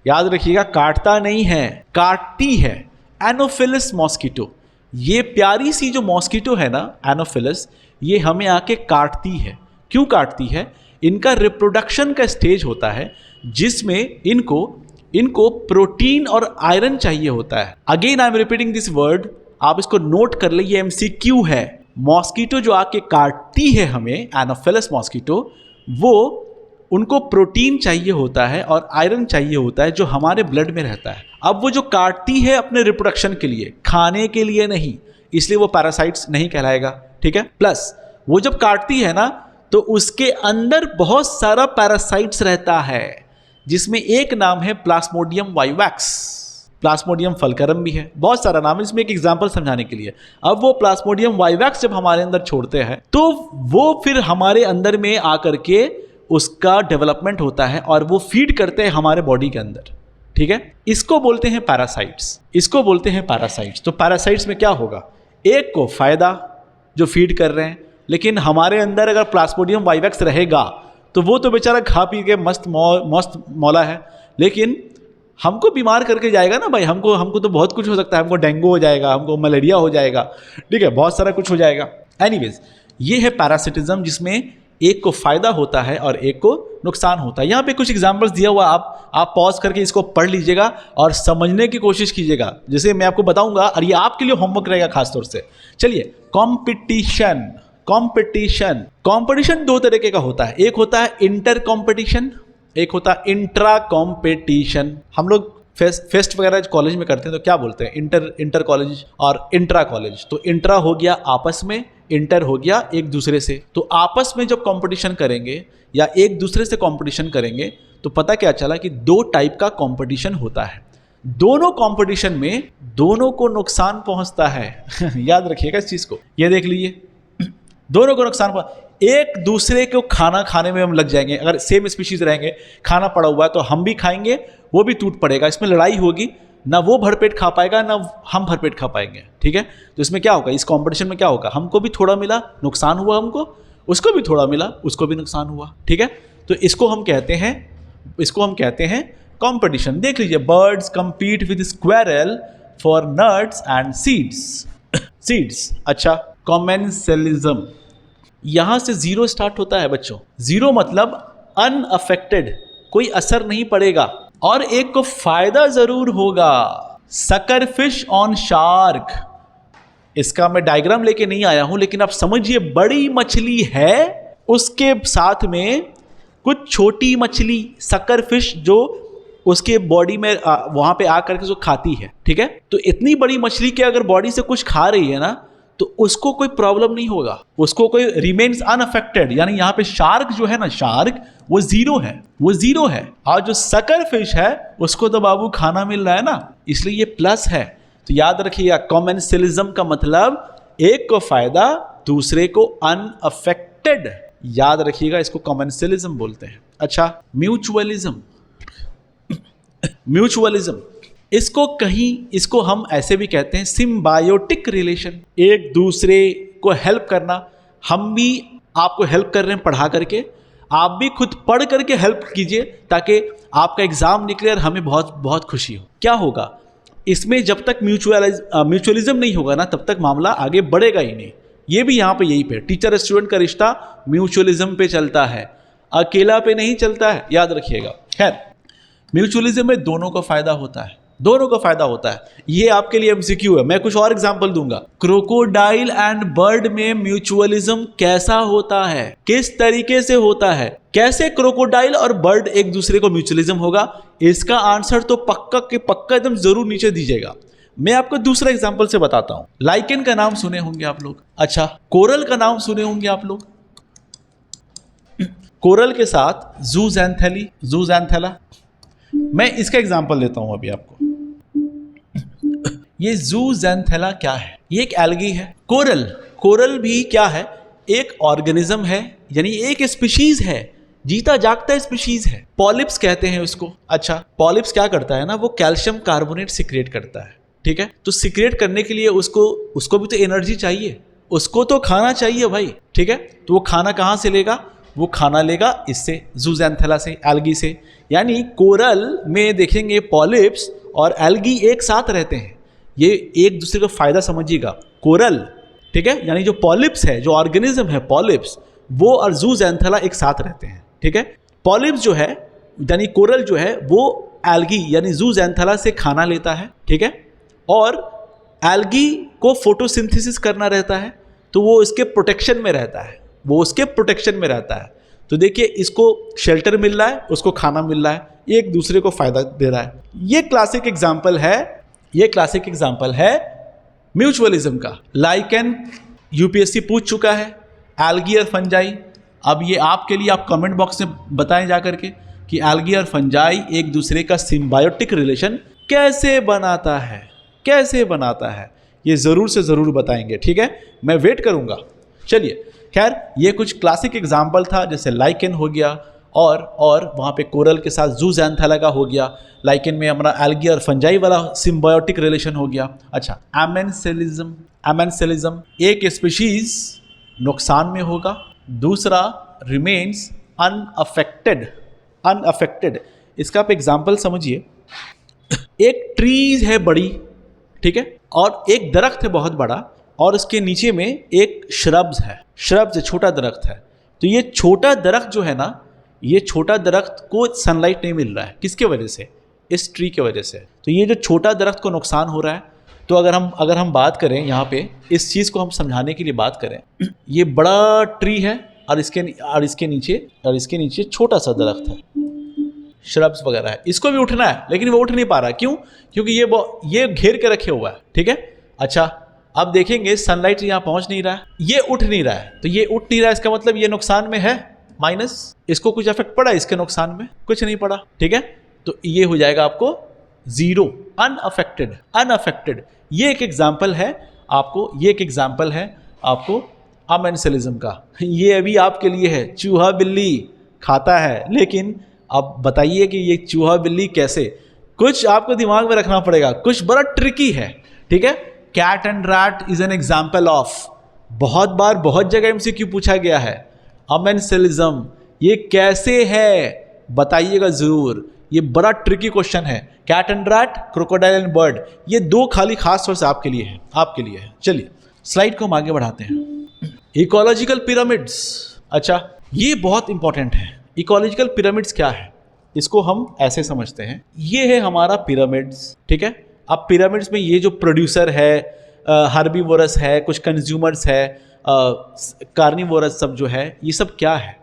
Speaker 1: याद रखिएगा, काटता नहीं है, काटती है। एनोफिलस मॉस्किटो, ये प्यारी सी जो मॉस्किटो है ना एनोफिलस, ये हमें आके काटती है। क्यों काटती है? इनका रिप्रोडक्शन का स्टेज होता है जिसमें इनको प्रोटीन और आयरन चाहिए होता है। Again I am repeating this word, आप इसको नोट कर ले, ये MCQ है। मॉस्किटो जो आके काटती है हमें, एनोफिलस मॉस्किटो, वो उनको प्रोटीन चाहिए होता है और आयरन चाहिए होता है जो हमारे ब्लड में रहता है। अब वो जो काटती है अपने रिप्रोडक्शन के लिए, खाने के लिए नहीं, इसलिए वो पैरासाइट्स नहीं कहलाएगा, ठीक है। प्लस वो जब काटती है ना तो उसके अंदर बहुत सारा पैरासाइट्स रहता है जिसमें एक नाम है प्लाज्मोडियम वाइवैक्स। प्लाज्मोडियम फल्करम भी है, बहुत सारा नाम है, इसमें एक एग्जांपल समझाने के लिए। अब वो प्लाज्मोडियम वाइवैक्स जब हमारे अंदर छोड़ते हैं तो वो फिर हमारे अंदर में आकर के उसका डेवलपमेंट होता है और वो फीड करते हैं हमारे बॉडी के अंदर, ठीक है। इसको बोलते हैं पैरासाइट्स, इसको बोलते हैं पैरासाइट्स। तो पैरासाइट्स में क्या होगा? एक को फायदा जो फीड कर रहे हैं, लेकिन हमारे अंदर अगर प्लाज्मोडियम वाइवैक्स रहेगा तो वो तो बेचारा खा पी के मस्त मौला है, लेकिन हमको बीमार करके जाएगा ना भाई। हमको तो बहुत कुछ हो सकता है, हमको डेंगू हो जाएगा, हमको मलेरिया हो जाएगा, ठीक है, बहुत सारा कुछ हो जाएगा। एनीवेज, ये है पैरासिटिज्म जिसमें एक को फायदा होता है और एक को नुकसान होता है। यहाँ पे कुछ एग्जांपल्स दिया हुआ, आप पॉज करके इसको पढ़ लीजिएगा और समझने की कोशिश कीजिएगा, जैसे मैं आपको बताऊंगा, और ये आपके लिए होमवर्क रहेगा खासतौर से। चलिए, कंपटीशन। कंपटीशन दो तरीके का होता है, एक होता है इंटर कंपटीशन, एक होता है इंट्रा कंपटीशन। हम लोग फेस्ट वगैरह कॉलेज में करते हैं तो क्या बोलते हैं? इंटर कॉलेज और इंट्रा कॉलेज। तो इंट्रा हो गया आपस में, इंटर हो गया एक दूसरे से। तो आपस में जब कंपटीशन करेंगे या एक दूसरे से कंपटीशन करेंगे तो पता क्या चला कि दो टाइप का कंपटीशन होता है। दोनों कंपटीशन में दोनों को नुकसान पहुंचता है याद रखिएगा इस चीज को, ये देख लीजिए, दोनों को नुकसान एक दूसरे को खाना खाने में हम लग जाएंगे। अगर सेम स्पीशीज रहेंगे, खाना पड़ा हुआ है तो हम भी खाएंगे, वो भी टूट पड़ेगा, इसमें लड़ाई होगी, ना वो भरपेट खा पाएगा ना हम भरपेट खा पाएंगे, ठीक है। तो इसमें क्या होगा? इस कंपटीशन में क्या होगा? हमको भी थोड़ा मिला, नुकसान हुआ हमको, उसको भी थोड़ा मिला, उसको भी नुकसान हुआ, ठीक है। तो इसको हम कहते हैं कंपटीशन। देख लीजिए, birds compete with squirrel for nuts and seeds. अच्छा, कॉमेंसलिज्म, यहां से जीरो स्टार्ट होता है बच्चों। जीरो मतलब अनअफेक्टेड, कोई असर नहीं पड़ेगा, और एक को फायदा जरूर होगा। सकर फिश ऑन शार्क, इसका मैं डायग्राम लेके नहीं आया हूं, लेकिन आप समझिए, बड़ी मछली है, उसके साथ में कुछ छोटी मछली सकर फिश जो उसके बॉडी में वहां पे आकर के जो खाती है, ठीक है। तो इतनी बड़ी मछली के अगर बॉडी से कुछ खा रही है ना तो उसको कोई प्रॉब्लम नहीं होगा, उसको कोई रिमेन्स अनअफेक्टेड। यानी यहाँ पे शार्क जो है ना, शार्क वो जीरो है, और जो सकर फिश है उसको तो बाबू खाना मिल रहा है ना, इसलिए ये प्लस है। तो याद रखिएगा, कॉमेंसलिज्म का मतलब एक को फायदा, दूसरे को अनअफेक्टेड। याद रखिएगा, इसको कॉमेंसलिज्म बोलते हैं। अच्छा, म्यूचुअलिज्म, इसको हम ऐसे भी कहते हैं सिम्बायोटिक रिलेशन, एक दूसरे को हेल्प करना। हम भी आपको हेल्प कर रहे हैं पढ़ा करके, आप भी खुद पढ़ करके हेल्प कीजिए ताकि आपका एग्जाम निकले और हमें बहुत बहुत खुशी हो। क्या होगा इसमें? जब तक म्यूचुअलिज्म नहीं होगा ना तब तक मामला आगे बढ़ेगा ही नहीं। ये भी यहाँ पे यही पे टीचर स्टूडेंट का रिश्ता म्यूचुअलिज्म पे चलता है, अकेला पे नहीं चलता है, याद रखिएगा। खैर, म्यूचुअलिज्म में दोनों का फायदा होता है, दोनों का फायदा होता है। ये आपके लिए MCQ है, मैं कुछ और एग्जांपल दूंगा। क्रोकोडाइल एंड बर्ड में म्यूचुअलिज्म कैसा होता है, किस तरीके से होता है, कैसे क्रोकोडाइल और बर्ड एक दूसरे को म्यूचुअलिज्म होगा? इसका आंसर तो पक्का के पक्का एकदम जरूर नीचे दीजिएगा। मैं आपको दूसरा एग्जांपल से बताता हूं। लाइकेन का नाम सुने होंगे आप लोग, अच्छा, कोरल का नाम सुने होंगे आप लोग। कोरल के साथ ज़ूज़ैंथेला, मैं इसका एग्जांपल देता हूं अभी आपको। ये ज़ूज़ैंथेला क्या है? ये एक एल्गी है। कोरल भी क्या है? एक ऑर्गेनिज्म है, यानी एक स्पीशीज है, जीता जागता स्पीशीज है। पॉलिप्स कहते हैं उसको। अच्छा, पॉलिप्स क्या करता है ना, वो कैल्शियम कार्बोनेट सिक्रेट करता है, ठीक है। तो सिक्रेट करने के लिए उसको भी तो एनर्जी चाहिए, उसको तो खाना चाहिए भाई, ठीक है। तो वो खाना कहाँ से लेगा? वो खाना लेगा इससे, ज़ूज़ैंथेला से, एल्गी से। यानी कोरल में देखेंगे पॉलिप्स और एल्गी एक साथ रहते हैं, ये एक दूसरे का फायदा समझिएगा। कोरल, ठीक है, यानी जो पॉलिप्स है, जो ऑर्गेनिज्म है पॉलिप्स, वो और ज़ूज़ैंथेला एक साथ रहते हैं, ठीक है। पॉलिप्स जो है यानी कोरल जो है वो एल्गी यानी ज़ूज़ैंथेला से खाना लेता है, ठीक है, और एल्गी को फोटोसिंथेसिस करना रहता है, तो वो उसके प्रोटेक्शन में रहता है, वो उसके प्रोटेक्शन में रहता है। तो देखिए इसको शेल्टर मिल रहा है, उसको खाना मिल रहा है, एक दूसरे को फायदा दे रहा है। ये क्लासिक एग्जाम्पल है म्यूचुअलिज्म का। लाइकेन यूपीएससी पूछ चुका है, एल्गी और फंजाई। अब ये आपके लिए, आप कमेंट बॉक्स में बताएं जा करके कि एल्गी और फंजाई एक दूसरे का सिम्बायोटिक रिलेशन कैसे बनाता है, ये ज़रूर से ज़रूर बताएंगे, ठीक है, मैं वेट करूँगा। चलिए खैर, ये कुछ क्लासिक एग्जाम्पल था, जैसे लाइकेन हो गया और वहाँ पे कोरल के साथ ज़ूज़ैंथेला का हो गया, लाइकेन में हमारा एल्गी और फंजाई वाला सिम्बायोटिक रिलेशन हो गया। अच्छा, एमेंसेलिज्म, एक स्पीशीज नुकसान में होगा, दूसरा रिमेन्स अनअफेक्टेड। इसका आप एग्जाम्पल समझिए, एक ट्रीज है बड़ी, ठीक है, और एक दरख्त है बहुत बड़ा, और उसके नीचे में एक श्रब्स है, छोटा दरख्त है। तो ये छोटा दरख्त जो है ना, ये छोटा दरख्त को सनलाइट नहीं मिल रहा है, किसके वजह से? इस ट्री की वजह से। तो ये जो छोटा दरख्त को नुकसान हो रहा है। तो अगर हम बात करें यहाँ पे, इस चीज़ को हम समझाने के लिए बात करें, ये बड़ा ट्री है और इसके नीचे छोटा सा दरख्त है, श्रब्स वगैरह है, इसको भी उठना है लेकिन वो उठ नहीं पा रहा। क्यों? क्योंकि ये घेर के रखे हुआ है, ठीक है। अच्छा, अब देखेंगे सनलाइट यहाँ पहुँच नहीं रहा है, ये उठ नहीं रहा है। तो ये उठ नहीं रहा है, इसका मतलब ये नुकसान में है, माइनस। इसको कुछ इफेक्ट पड़ा इसके नुकसान में? कुछ नहीं पड़ा, ठीक है। तो ये हो जाएगा आपको जीरो, अनअफेक्टेड। ये एक एग्जाम्पल है आपको अमेंसेलिज्म का। ये अभी आपके लिए है, चूहा बिल्ली खाता है, लेकिन अब बताइए कि ये चूहा बिल्ली कैसे, कुछ आपको दिमाग में रखना पड़ेगा, कुछ बड़ा ट्रिकी है, ठीक है। Cat and rat is an example of, बहुत जगह एमसीक्यू पूछा गया है। अमेंसेलिज्म ये कैसे है, बताइएगा जरूर, ये बड़ा ट्रिकी क्वेश्चन है। Cat and rat, crocodile and bird, ये दो खाली खास तौर से आपके लिए है। चलिए स्लाइड को हम आगे बढ़ाते हैं। इकोलॉजिकल पिरामिड्स, अच्छा ये बहुत इंपॉर्टेंट है। इकोलॉजिकल पिरामिड्स क्या है, इसको हम ऐसे समझते हैं, ये है हमारा पिरामिड्स, ठीक है। अब पिरामिड्स में ये जो प्रोड्यूसर है, हर्बीवोरस है, कुछ कंज्यूमर्स है, कार्निवोरस सब जो है, ये सब क्या है,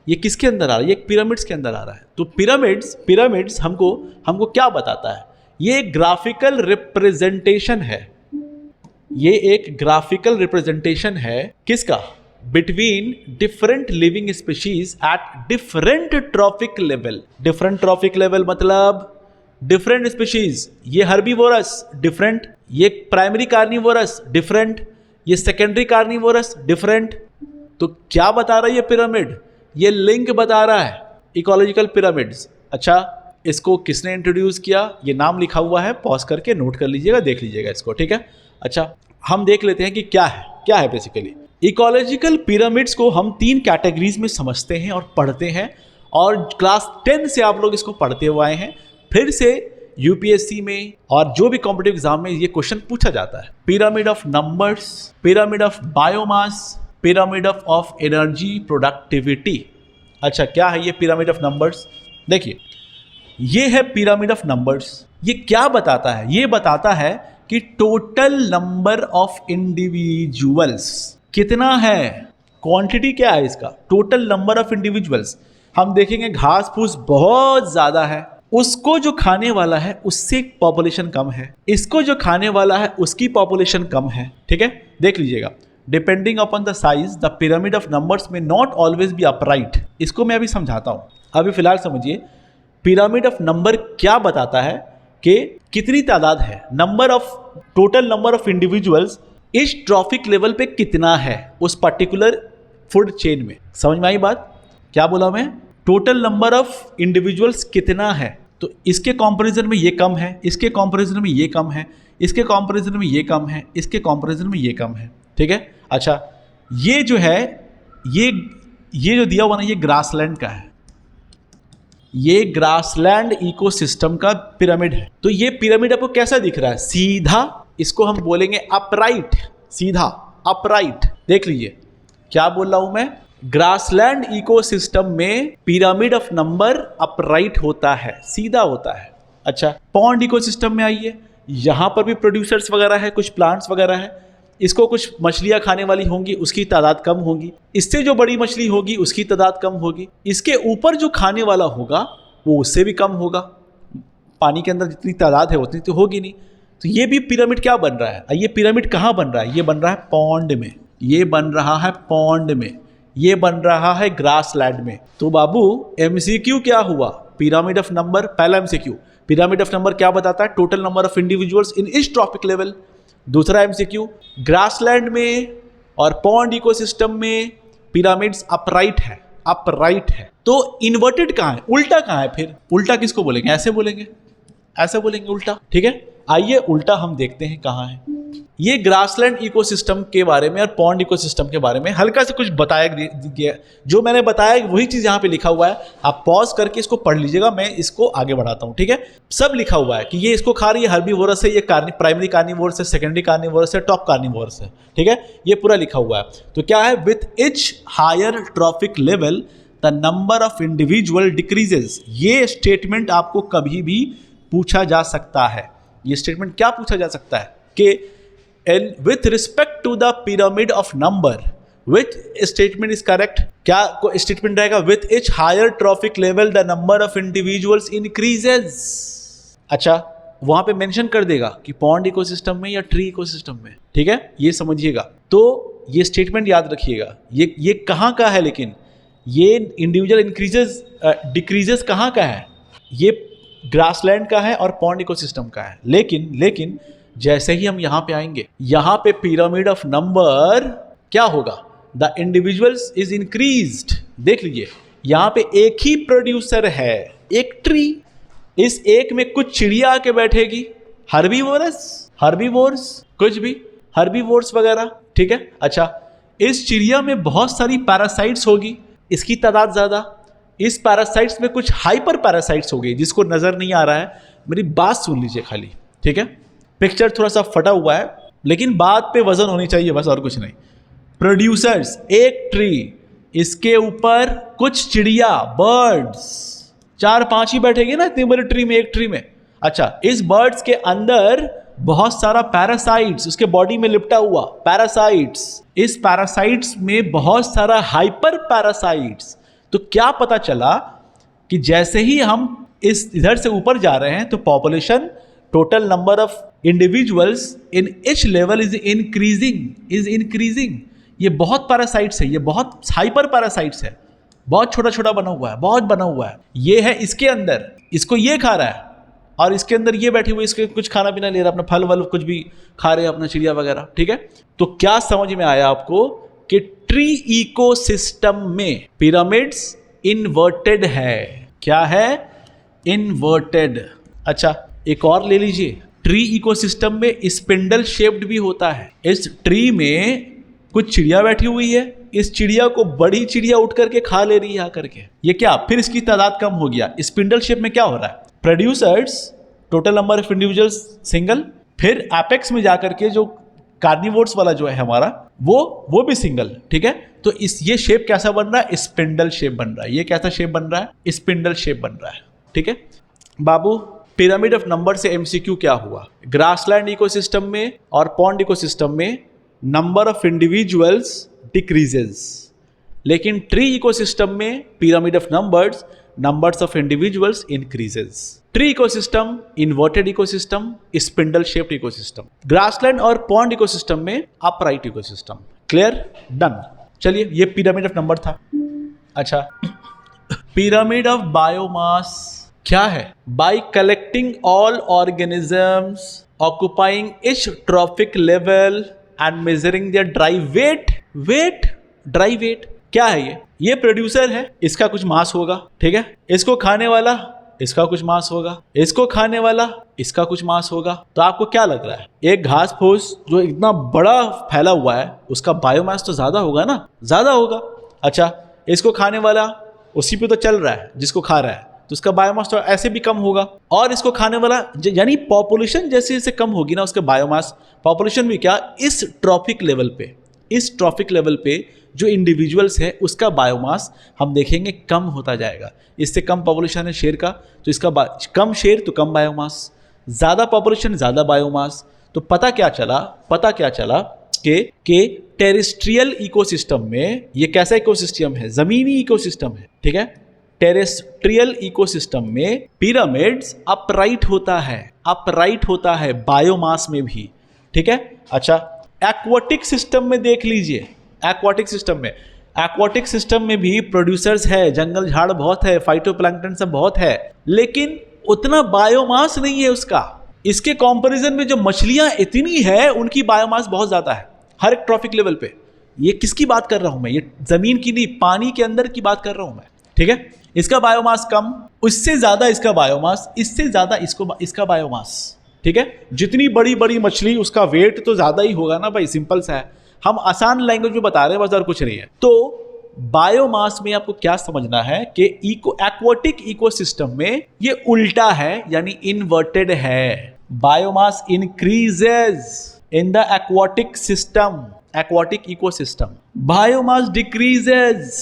Speaker 1: ये किसके अंदर आ रहा है? ये पिरामिड्स के अंदर आ रहा है। तो पिरामिड्स हमको क्या बताता है? ये एक ग्राफिकल रिप्रेजेंटेशन है, किसका? Between different living species at different trophic level मतलब डिफरेंट स्पीशीज। ये हर्बीवोरस डिफरेंट, ये प्राइमरी कार्निवोरस डिफरेंट, ये सेकेंडरी कार्निवोरस डिफरेंट। तो क्या बता रहा है ये पिरामिड? ये लिंक बता रहा है, इकोलॉजिकल पिरामिड्स। अच्छा, इसको किसने इंट्रोड्यूस किया? ये नाम लिखा हुआ है, पॉज करके नोट कर लीजिएगा, देख लीजिएगा इसको, ठीक है। अच्छा, हम देख लेते हैं कि क्या है बेसिकली। इकोलॉजिकल पिरामिड्स को हम 3 कैटेगरीज में समझते हैं और पढ़ते हैं, और क्लास 10 से आप लोग इसको पढ़ते हुए आए हैं। फिर से यूपीएससी में और जो भी कॉम्पिटिटिव एग्जाम में ये क्वेश्चन पूछा जाता है। Pyramid of numbers, pyramid of biomass, pyramid of energy productivity. अच्छा, क्या है ये पिरामिड ऑफ नंबर्स? देखिए, ये है पिरामिड ऑफ नंबर्स। ये क्या बताता है? ये बताता है कि टोटल नंबर ऑफ इंडिविजुअल्स कितना है, क्वांटिटी क्या है इसका, टोटल नंबर ऑफ इंडिविजुअल्स। हम देखेंगे घास फूस बहुत ज्यादा है, उसको जो खाने वाला है उससे पॉपुलेशन कम है, इसको जो खाने वाला है उसकी पॉपुलेशन कम है, ठीक है। देख लीजिएगा, depending upon the size the pyramid of numbers में नॉट ऑलवेज बी अपराइट। इसको मैं अभी समझाता हूं, अभी फिलहाल समझिए। पिरामिड ऑफ नंबर क्या बताता है कि कितनी तादाद है, टोटल नंबर ऑफ इंडिविजुअल्स इस ट्रॉफिक लेवल पे कितना है उस पर्टिकुलर फूड चेन में। समझ में आई बात? क्या बोला मैं? टोटल नंबर ऑफ इंडिविजुअल्स कितना है, तो इसके कंपैरिजन में ये कम है, इसके कंपैरिजन में ये कम है, इसके कंपैरिजन में ये कम है, इसके कंपैरिजन में ये कम है, ठीक है। अच्छा, ये जो है, ये जो दिया हुआ ना, ये ग्रासलैंड का है, ये ग्रासलैंड इकोसिस्टम का पिरामिड है। तो ये पिरामिड आपको कैसा दिख रहा है? सीधा, इसको हम बोलेंगे अपराइट, सीधा अपराइट। देख लीजिए, क्या बोल रहा हूं मैं? ग्रासलैंड इकोसिस्टम में पिरामिड ऑफ नंबर अपराइट होता है, सीधा होता है। अच्छा, पॉन्ड इकोसिस्टम में आइए, यहां पर भी प्रोड्यूसर्स वगैरह है, कुछ प्लांट्स वगैरह है। इसको कुछ मछलियां खाने वाली होंगी, उसकी तादाद कम होगी। इससे जो बड़ी मछली होगी उसकी तादाद कम होगी। इसके ऊपर जो खाने वाला होगा वो उससे भी कम होगा। पानी के अंदर जितनी तादाद है उतनी तो होगी नहीं। तो ये भी पिरामिड क्या बन रहा है? ये पिरामिड कहाँ बन रहा है? ये बन रहा है पॉन्ड में, ये बन रहा है पॉन्ड में, ये बन रहा है ग्रासलैंड में। तो बाबू एमसीक्यू क्या हुआ? पिरामिड ऑफ नंबर, पहला एमसीक्यू पिरामिड ऑफ नंबर क्या बताता है? Total number of individuals in each trophic level. दूसरा एमसीक्यू, ग्रासलैंड में और पॉन्ड इकोसिस्टम में पिरामिड्स अपराइट है, अपराइट है। तो इन्वर्टेड कहाँ है? उल्टा कहाँ है? फिर उल्टा किसको बोलेंगे? ऐसे बोलेंगे, ऐसे बोलेंगे उल्टा। ठीक है, आइए उल्टा हम देखते हैं कहाँ है। ये ग्रासलैंड इकोसिस्टम के बारे में और पॉन्ड इकोसिस्टम के बारे में हल्का से कुछ बताया गया। जो मैंने बताया वही चीज़ यहाँ पे लिखा हुआ है। आप पॉज करके इसको पढ़ लीजिएगा, मैं इसको आगे बढ़ाता हूँ। ठीक है, सब लिखा हुआ है कि ये इसको खा रही है, हर्बीवोरस है, ये प्राइमरी कार्निवोरस है, सेकेंडरी कार्निवोरस है, टॉप कार्निवोरस है। ठीक है, ये पूरा लिखा हुआ है। तो क्या है? With each higher trophic level the number of individual decreases. ये स्टेटमेंट आपको कभी भी पूछा जा सकता है। ये स्टेटमेंट क्या पूछा जा सकता है कि and with respect to the pyramid of number, which statement is correct? क्या स्टेटमेंट रहेगा? with each higher trophic level the number of individuals increases। अच्छा, वहां पे मेंशन कर देगा कि पॉन्ड इकोसिस्टम में या ट्री इकोसिस्टम में। ठीक है, ये समझिएगा। तो ये स्टेटमेंट याद रखिएगा। ये कहाँ का है? लेकिन ये इंडिविजुअल इंक्रीजेस डिक्रीजेस कहाँ का है? ये ग्रासलैंड का है और पॉन्ड इकोसिस्टम का है। लेकिन जैसे ही हम यहां पे आएंगे, यहां पे पिरामिड ऑफ नंबर क्या होगा? The individuals is increased. देख लीजिए, यहां पे एक ही प्रोड्यूसर है, एक ट्री। इस एक में कुछ चिड़िया आके बैठेगी, हर्बीवोर्स, कुछ भी हर्बीवोर्स वगैरह। ठीक है, अच्छा, इस चिड़िया में बहुत सारी पैरासाइट्स होगी, इसकी तादाद ज्यादा। इस पैरासाइट्स में कुछ हाइपर पैरासाइट्स होगी जिसको नजर नहीं आ रहा है। मेरी बात सुन लीजिए खाली। ठीक है, पिक्चर थोड़ा सा फटा हुआ है लेकिन बात पे वजन होनी चाहिए, बस, और कुछ नहीं। प्रोड्यूसर्स एक ट्री, इसके ऊपर कुछ चिड़िया, बर्ड्स, 4-5 ही बैठेंगे ना इतनी बड़ी ट्री में, एक ट्री में। अच्छा, इस बर्ड्स के अंदर बहुत सारा पैरासाइट्स, उसके बॉडी में लिपटा हुआ पैरासाइट्स। इस पैरासाइट्स में बहुत सारा हाइपर पैरासाइट्स। तो क्या पता चला कि जैसे ही हम इस इधर से ऊपर जा रहे हैं तो population, total number of individuals in each level is increasing. ये बहुत पैरासाइट्स है, ये बहुत हाइपर पैरासाइट्स है, बहुत छोटा छोटा बना हुआ है, बहुत बना हुआ है। ये है इसके अंदर, इसको ये खा रहा है, और इसके अंदर ये बैठे हुए, इसके कुछ खाना पीना ले रहा है, अपना फल वल कुछ भी खा रहे हैं, अपना चिड़िया वगैरह। ठीक है, तो क्या समझ में आया आपको कि ट्री इकोसिस्टम में पिरामिड्स इन्वर्टेड है। क्या है? इन्वर्टेड। अच्छा, एक और ले लीजिए, ट्री इकोसिस्टम में स्पिंडल शेप्ड भी होता है। इस ट्री में कुछ चिड़िया बैठी हुई है, इस चिड़िया को बड़ी चिड़िया उठ करके खा ले रही है आकर के। ये क्या? फिर इसकी तादाद कम हो गया। स्पिंडल शेप में क्या हो रहा है? Producers, total number of individuals single, फिर एपेक्स में जाकर के जो कार्निवोर्स वाला जो है हमारा, वो भी सिंगल। ठीक है, तो ये शेप कैसा बन रहा है? स्पिंडल शेप बन रहा है। ये कैसा शेप बन रहा है? स्पिंडल शेप बन रहा है। ठीक है बाबू, पिरामिड ऑफ नंबर से एमसीक्यू क्या हुआ? ग्रासलैंड इकोसिस्टम में और पॉन्ड इकोसिस्टम में नंबर ऑफ इंडिविजुअल्स डिक्रीजेस, लेकिन ट्री इकोसिस्टम में pyramid of numbers of individuals increases. Tree ecosystem, inverted ecosystem, spindle shaped ecosystem. Grassland और पॉन्ड इकोसिस्टम में अपराइट इकोसिस्टम। क्लियर? डन। चलिए, ये पिरामिड ऑफ नंबर था। अच्छा, पिरामिड ऑफ बायोमास क्या है? By collecting all organisms occupying each trophic level and measuring their dry weight. Dry weight क्या है? ये प्रोड्यूसर है, इसका कुछ मास होगा। ठीक है, इसको खाने वाला, इसका कुछ मास होगा, इसको खाने वाला, इसका कुछ मास होगा। तो आपको क्या लग रहा है? एक घास फूस जो इतना बड़ा फैला हुआ है उसका बायोमास तो ज्यादा होगा ना? ज्यादा होगा। अच्छा, इसको खाने वाला उसी पे तो चल रहा है जिसको खा रहा है, तो उसका बायोमास तो ऐसे भी कम होगा। और इसको खाने वाला, यानी पॉपुलेशन जैसे जैसे कम होगी ना उसके बायोमास, पॉपुलेशन भी क्या, इस ट्रॉफिक लेवल पे जो इंडिविजुअल्स है उसका बायोमास हम देखेंगे कम होता जाएगा। इससे कम पॉपुलेशन है शेर का, तो इसका कम शेर तो कम बायोमास, ज़्यादा पॉपुलेशन ज़्यादा बायोमास। तो पता क्या चला कि टेरेस्ट्रियल इकोसिस्टम में, ये कैसा इकोसिस्टम है? ज़मीनी इकोसिस्टम है, ठीक है। टेरेस्ट्रियल इकोसिस्टम में पिरामिड्स अपराइट होता है बायोमास में भी, ठीक है। अच्छा, एक्वाटिक सिस्टम में देख लीजिए, एक्वाटिक सिस्टम में भी प्रोड्यूसर्स है, जंगल झाड़ बहुत है, फाइटोप्लैंक्टन सब बहुत है, लेकिन उतना बायोमास नहीं है उसका। इसके कंपैरिजन में जो मछलियां इतनी है उनकी बायोमास बहुत ज्यादा है हर एक ट्रॉफिक लेवल पे। ये किसकी बात कर रहा हूं मैं? ये जमीन की नहीं, पानी के अंदर की बात कर रहा हूं मैं, ठीक है। इसका बायोमास कम, उससे ज्यादा इसका बायोमास, इससे ज्यादा इसका बायोमास, ठीक है। जितनी बड़ी बड़ी मछली उसका वेट तो ज्यादा ही होगा ना भाई, सिंपल सा है। हम आसान लैंग्वेज में बता रहे हैं बस, और कुछ नहीं है। तो बायोमास में आपको क्या समझना है कि एक्वाटिक इकोसिस्टम में ये उल्टा है, यानी इन्वर्टेड है। Biomass increases in the aquatic ecosystem, biomass decreases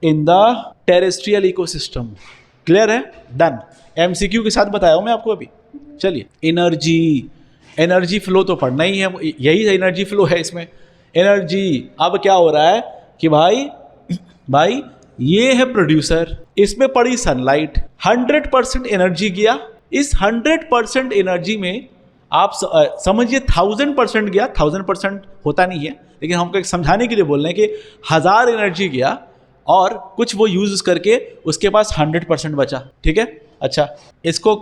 Speaker 1: in the terrestrial ecosystem। Clear है? डन। MCQ के साथ बताया हूं मैं आपको अभी। चलिए, एनर्जी फ्लो तो पढ़ना ही है, यही एनर्जी फ्लो है इसमें। एनर्जी, अब क्या हो रहा है कि भाई ये है प्रोड्यूसर, इसमें पड़ी सनलाइट, 100% एनर्जी गया। इस 100% एनर्जी में आप समझिए 1000% गया, 1000% होता नहीं है, लेकिन हमको एक समझाने के लिए बोल रहे हैं कि 1000 एनर्जी गया और कुछ वो यूज करके उसके पास 100% बचा, ठीक है। अच्छा, इसको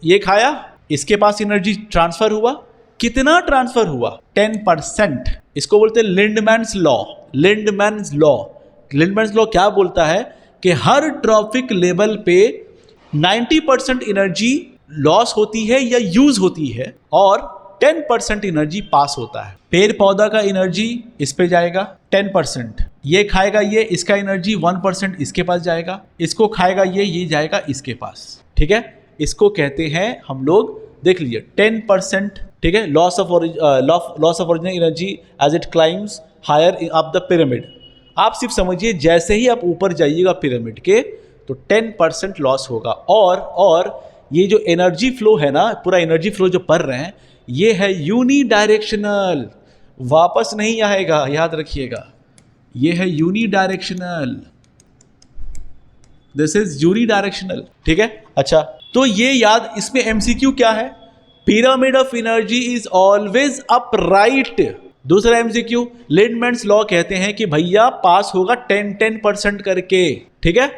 Speaker 1: ये खाया, इसके पास एनर्जी ट्रांसफर हुआ। कितना ट्रांसफर हुआ? 10%। इसको बोलते हैं लिंडमैन्स लॉ क्या बोलता है कि हर ट्रॉफिक लेवल पे 90% एनर्जी लॉस होती है या यूज होती है और 10% एनर्जी पास होता है। पेड़ पौधा का एनर्जी इस पे जाएगा 10%, ये खाएगा, ये इसका एनर्जी 1% इसके पास जाएगा, इसको खाएगा ये जाएगा इसके पास, ठीक है। इसको कहते हैं हम लोग, देख लीजिए 10%, ठीक है, loss of original energy as it climbs higher up the pyramid. आप सिर्फ समझिए, जैसे ही आप ऊपर जाइएगा पिरामिड के तो 10% लॉस होगा। और ये जो एनर्जी फ्लो है ना, पूरा एनर्जी फ्लो जो पढ़ रहे हैं, ये है यूनिडायरेक्शनल, वापस नहीं आएगा, याद रखिएगा। ये है यूनिडायरेक्शनल, दिस इज यूनिडायरेक्शनल, ठीक है। अच्छा, तो ये याद, इसमें MCQ क्या है? Pyramid of energy is always upright. दूसरा MCQ, लिंडमैन्स लॉ कहते हैं कि भैया पास होगा 10% करके, ठीक है।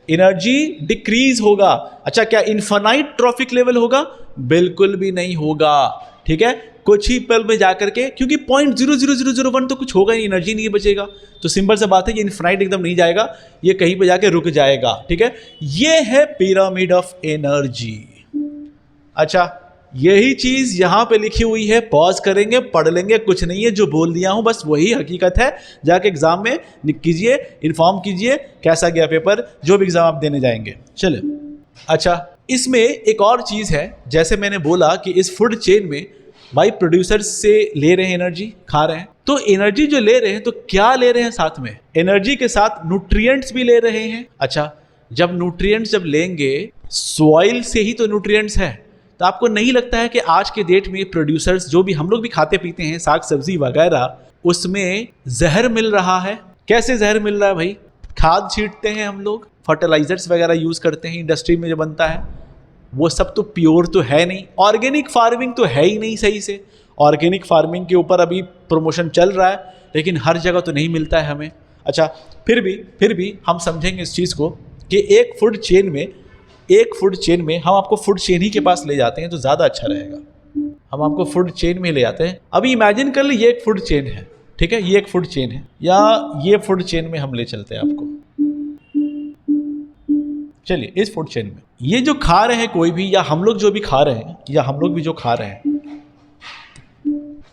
Speaker 1: एनर्जी डिक्रीज होगा। अच्छा, क्या इनफाइनाइट ट्रॉफिक लेवल होगा? बिल्कुल भी नहीं होगा, ठीक है। कुछ ही पल में जाकर के, क्योंकि 0.00001 तो कुछ होगा ही, एनर्जी नहीं बचेगा, तो सिंपल सा बात है, ये इनफाइनाइट एकदम नहीं जाएगा, ये कहीं पे जाके रुक जाएगा, ठीक है। ये है पिरामिड ऑफ एनर्जी। अच्छा, यही चीज यहां पे लिखी हुई है, पॉज करेंगे, पढ़ लेंगे, कुछ नहीं है, जो बोल दिया हूं बस वही हकीकत है। जाके एग्जाम में कीजिए, इन्फॉर्म कीजिए कैसा गया पेपर, जो भी एग्जाम आप देने जाएंगे। चलिए, अच्छा, इसमें एक और चीज है, जैसे मैंने बोला कि इस फूड चेन में भाई प्रोड्यूसर्स से ले रहे हैं एनर्जी, खा रहे हैं, तो एनर्जी जो ले रहे हैं तो क्या ले रहे हैं साथ में? एनर्जी के साथ न्यूट्रिएंट्स भी ले रहे हैं। अच्छा, जब न्यूट्रिएंट्स जब लेंगे, सॉइल से ही तो न्यूट्रिएंट्स है, तो आपको नहीं लगता है कि आज के डेट में प्रोड्यूसर्स, जो भी हम लोग भी खाते पीते हैं, साग सब्जी वगैरह, उसमें जहर मिल रहा है? कैसे जहर मिल रहा है भाई? खाद छींटते हैं हम लोग, फर्टिलाइजर्स वगैरह यूज करते हैं, इंडस्ट्री में जो बनता है वो सब तो प्योर तो है नहीं। ऑर्गेनिक फार्मिंग तो है ही नहीं सही से। ऑर्गेनिक फार्मिंग के ऊपर अभी प्रमोशन चल रहा है, लेकिन हर जगह तो नहीं मिलता है हमें। अच्छा, फिर भी हम समझेंगे इस चीज़ को कि एक फूड चेन में हम आपको फूड चेन ही के पास ले जाते हैं तो ज़्यादा अच्छा रहेगा। हम आपको फूड चेन में ले जाते हैं। अभी इमेजिन कर ले, ये एक फूड चेन है, ठीक है, ये एक फूड चेन है, या ये फूड चेन में हम ले चलते हैं आपको। चलिए, इस फूड चेन में ये जो खा रहे हैं कोई भी, या हम लोग जो भी खा रहे हैं, या हम लोग भी जो खा रहे हैं,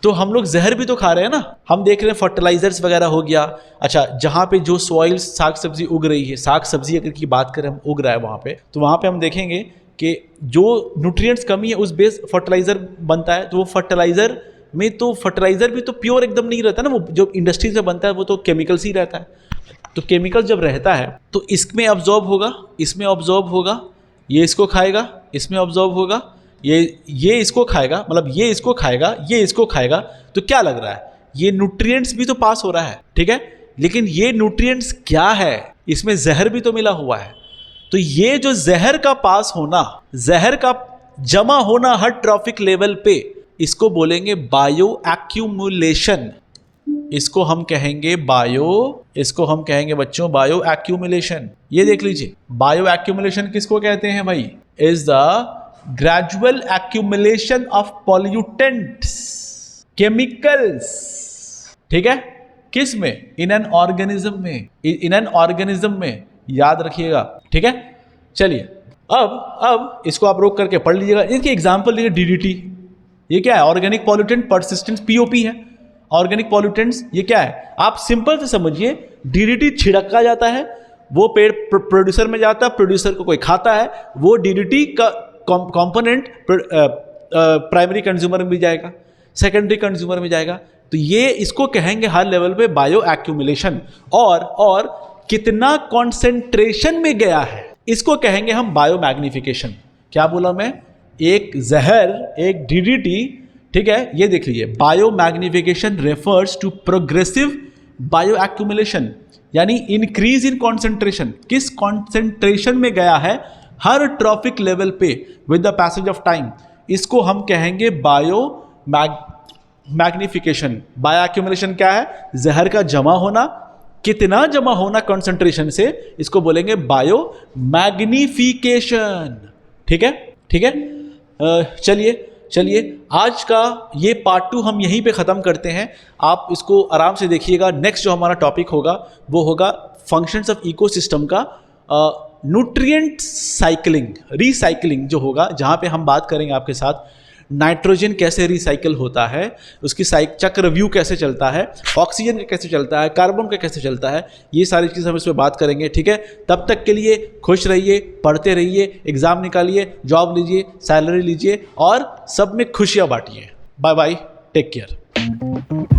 Speaker 1: तो हम लोग जहर भी तो खा रहे हैं ना। हम देख रहे हैं फर्टिलाइजर्स वगैरह हो गया। अच्छा, जहाँ पे जो सॉइल साग सब्जी उग रही है, साग सब्जी अगर की बात करें हम, उग रहा है वहाँ पे, तो वहाँ पे हम देखेंगे कि जो न्यूट्रिएंट्स कमी है उस बेस फर्टिलाइजर बनता है, तो वो फर्टिलाइजर में तो फर्टिलाइजर भी तो प्योर एकदम नहीं रहता ना, वो जो इंडस्ट्री से बनता है वो तो केमिकल्स ही रहता है। तो केमिकल जब रहता है तो इसमें ऑब्जॉर्ब होगा, इसमें ऑब्जॉर्ब होगा, ये इसको खाएगा, इसमें ऑब्जॉर्ब होगा, ये इसको खाएगा, मतलब ये इसको खाएगा, ये इसको खाएगा। तो क्या लग रहा है, ये न्यूट्रिएंट्स भी तो पास हो रहा है, ठीक है, लेकिन ये न्यूट्रिएंट्स क्या है, इसमें जहर भी तो मिला हुआ है। तो ये जो जहर का पास होना, जहर का जमा होना हर ट्रॉफिक लेवल पे, इसको बोलेंगे बायो एक्यूमुलेशन। इसको हम कहेंगे बच्चों बायो एक्यूमुलेशन। ये देख लीजिए, बायो एक्यूमुलेशन किसको कहते हैं भाई, is the gradual accumulation of pollutants, chemicals, ठीक है, किस में, इन एन ऑर्गेनिज्म में, इन एन ऑर्गेनिज्म में, याद रखिएगा, ठीक है। चलिए अब इसको आप रोक करके पढ़ लीजिएगा। इसकी एग्जांपल लीजिए, डीडीटी, ये क्या है, ऑर्गेनिक पॉल्यूटेंट पर्सिस्टेंस, पीओपी है। ऑर्गेनिक पॉल्यूटेंट्स ये क्या है, आप सिंपल से समझिए, डीडीटी छिड़का जाता है, वो पेड़ प्रोड्यूसर में जाता है, प्रोड्यूसर को कोई खाता है, वो डीडीटी का कंपोनेंट प्राइमरी कंज्यूमर में भी जाएगा, सेकेंडरी कंज्यूमर में जाएगा। तो ये इसको कहेंगे हर लेवल पे बायो एक्यूमुलेशन। और कितना कॉन्सेंट्रेशन में गया है, इसको कहेंगे हम बायो मैग्निफिकेशन। क्या बोला मैं, एक जहर, एक डीडीटी, ठीक है, ये देख लीजिए, bio magnification refers to progressive bio accumulation, यानी इंक्रीज इन कॉन्सेंट्रेशन, किस कॉन्सेंट्रेशन में गया है हर ट्रॉफिक लेवल पे with the passage of time, इसको हम कहेंगे बायो मैग्निफिकेशन। बायो एक्यूमुलेशन क्या है, जहर का जमा होना, कितना जमा होना कॉन्सेंट्रेशन से, इसको बोलेंगे बायो मैग्निफिकेशन, ठीक है, ठीक है। चलिए आज का ये पार्ट 2 हम यहीं पे ख़त्म करते हैं। आप इसको आराम से देखिएगा। नेक्स्ट जो हमारा टॉपिक होगा वो होगा फंक्शंस ऑफ इकोसिस्टम का, न्यूट्रिएंट साइकिलिंग, रिसाइकलिंग जो होगा, जहाँ पे हम बात करेंगे आपके साथ नाइट्रोजन कैसे रिसाइकल होता है, उसकी चक्र व्यू कैसे चलता है, ऑक्सीजन का कैसे चलता है, कार्बन का कैसे चलता है, ये सारी चीज़ हम इस पर बात करेंगे, ठीक है। तब तक के लिए खुश रहिए, पढ़ते रहिए, एग्ज़ाम निकालिए, जॉब लीजिए, सैलरी लीजिए और सब में खुशियाँ बांटिए। Bye bye, take care.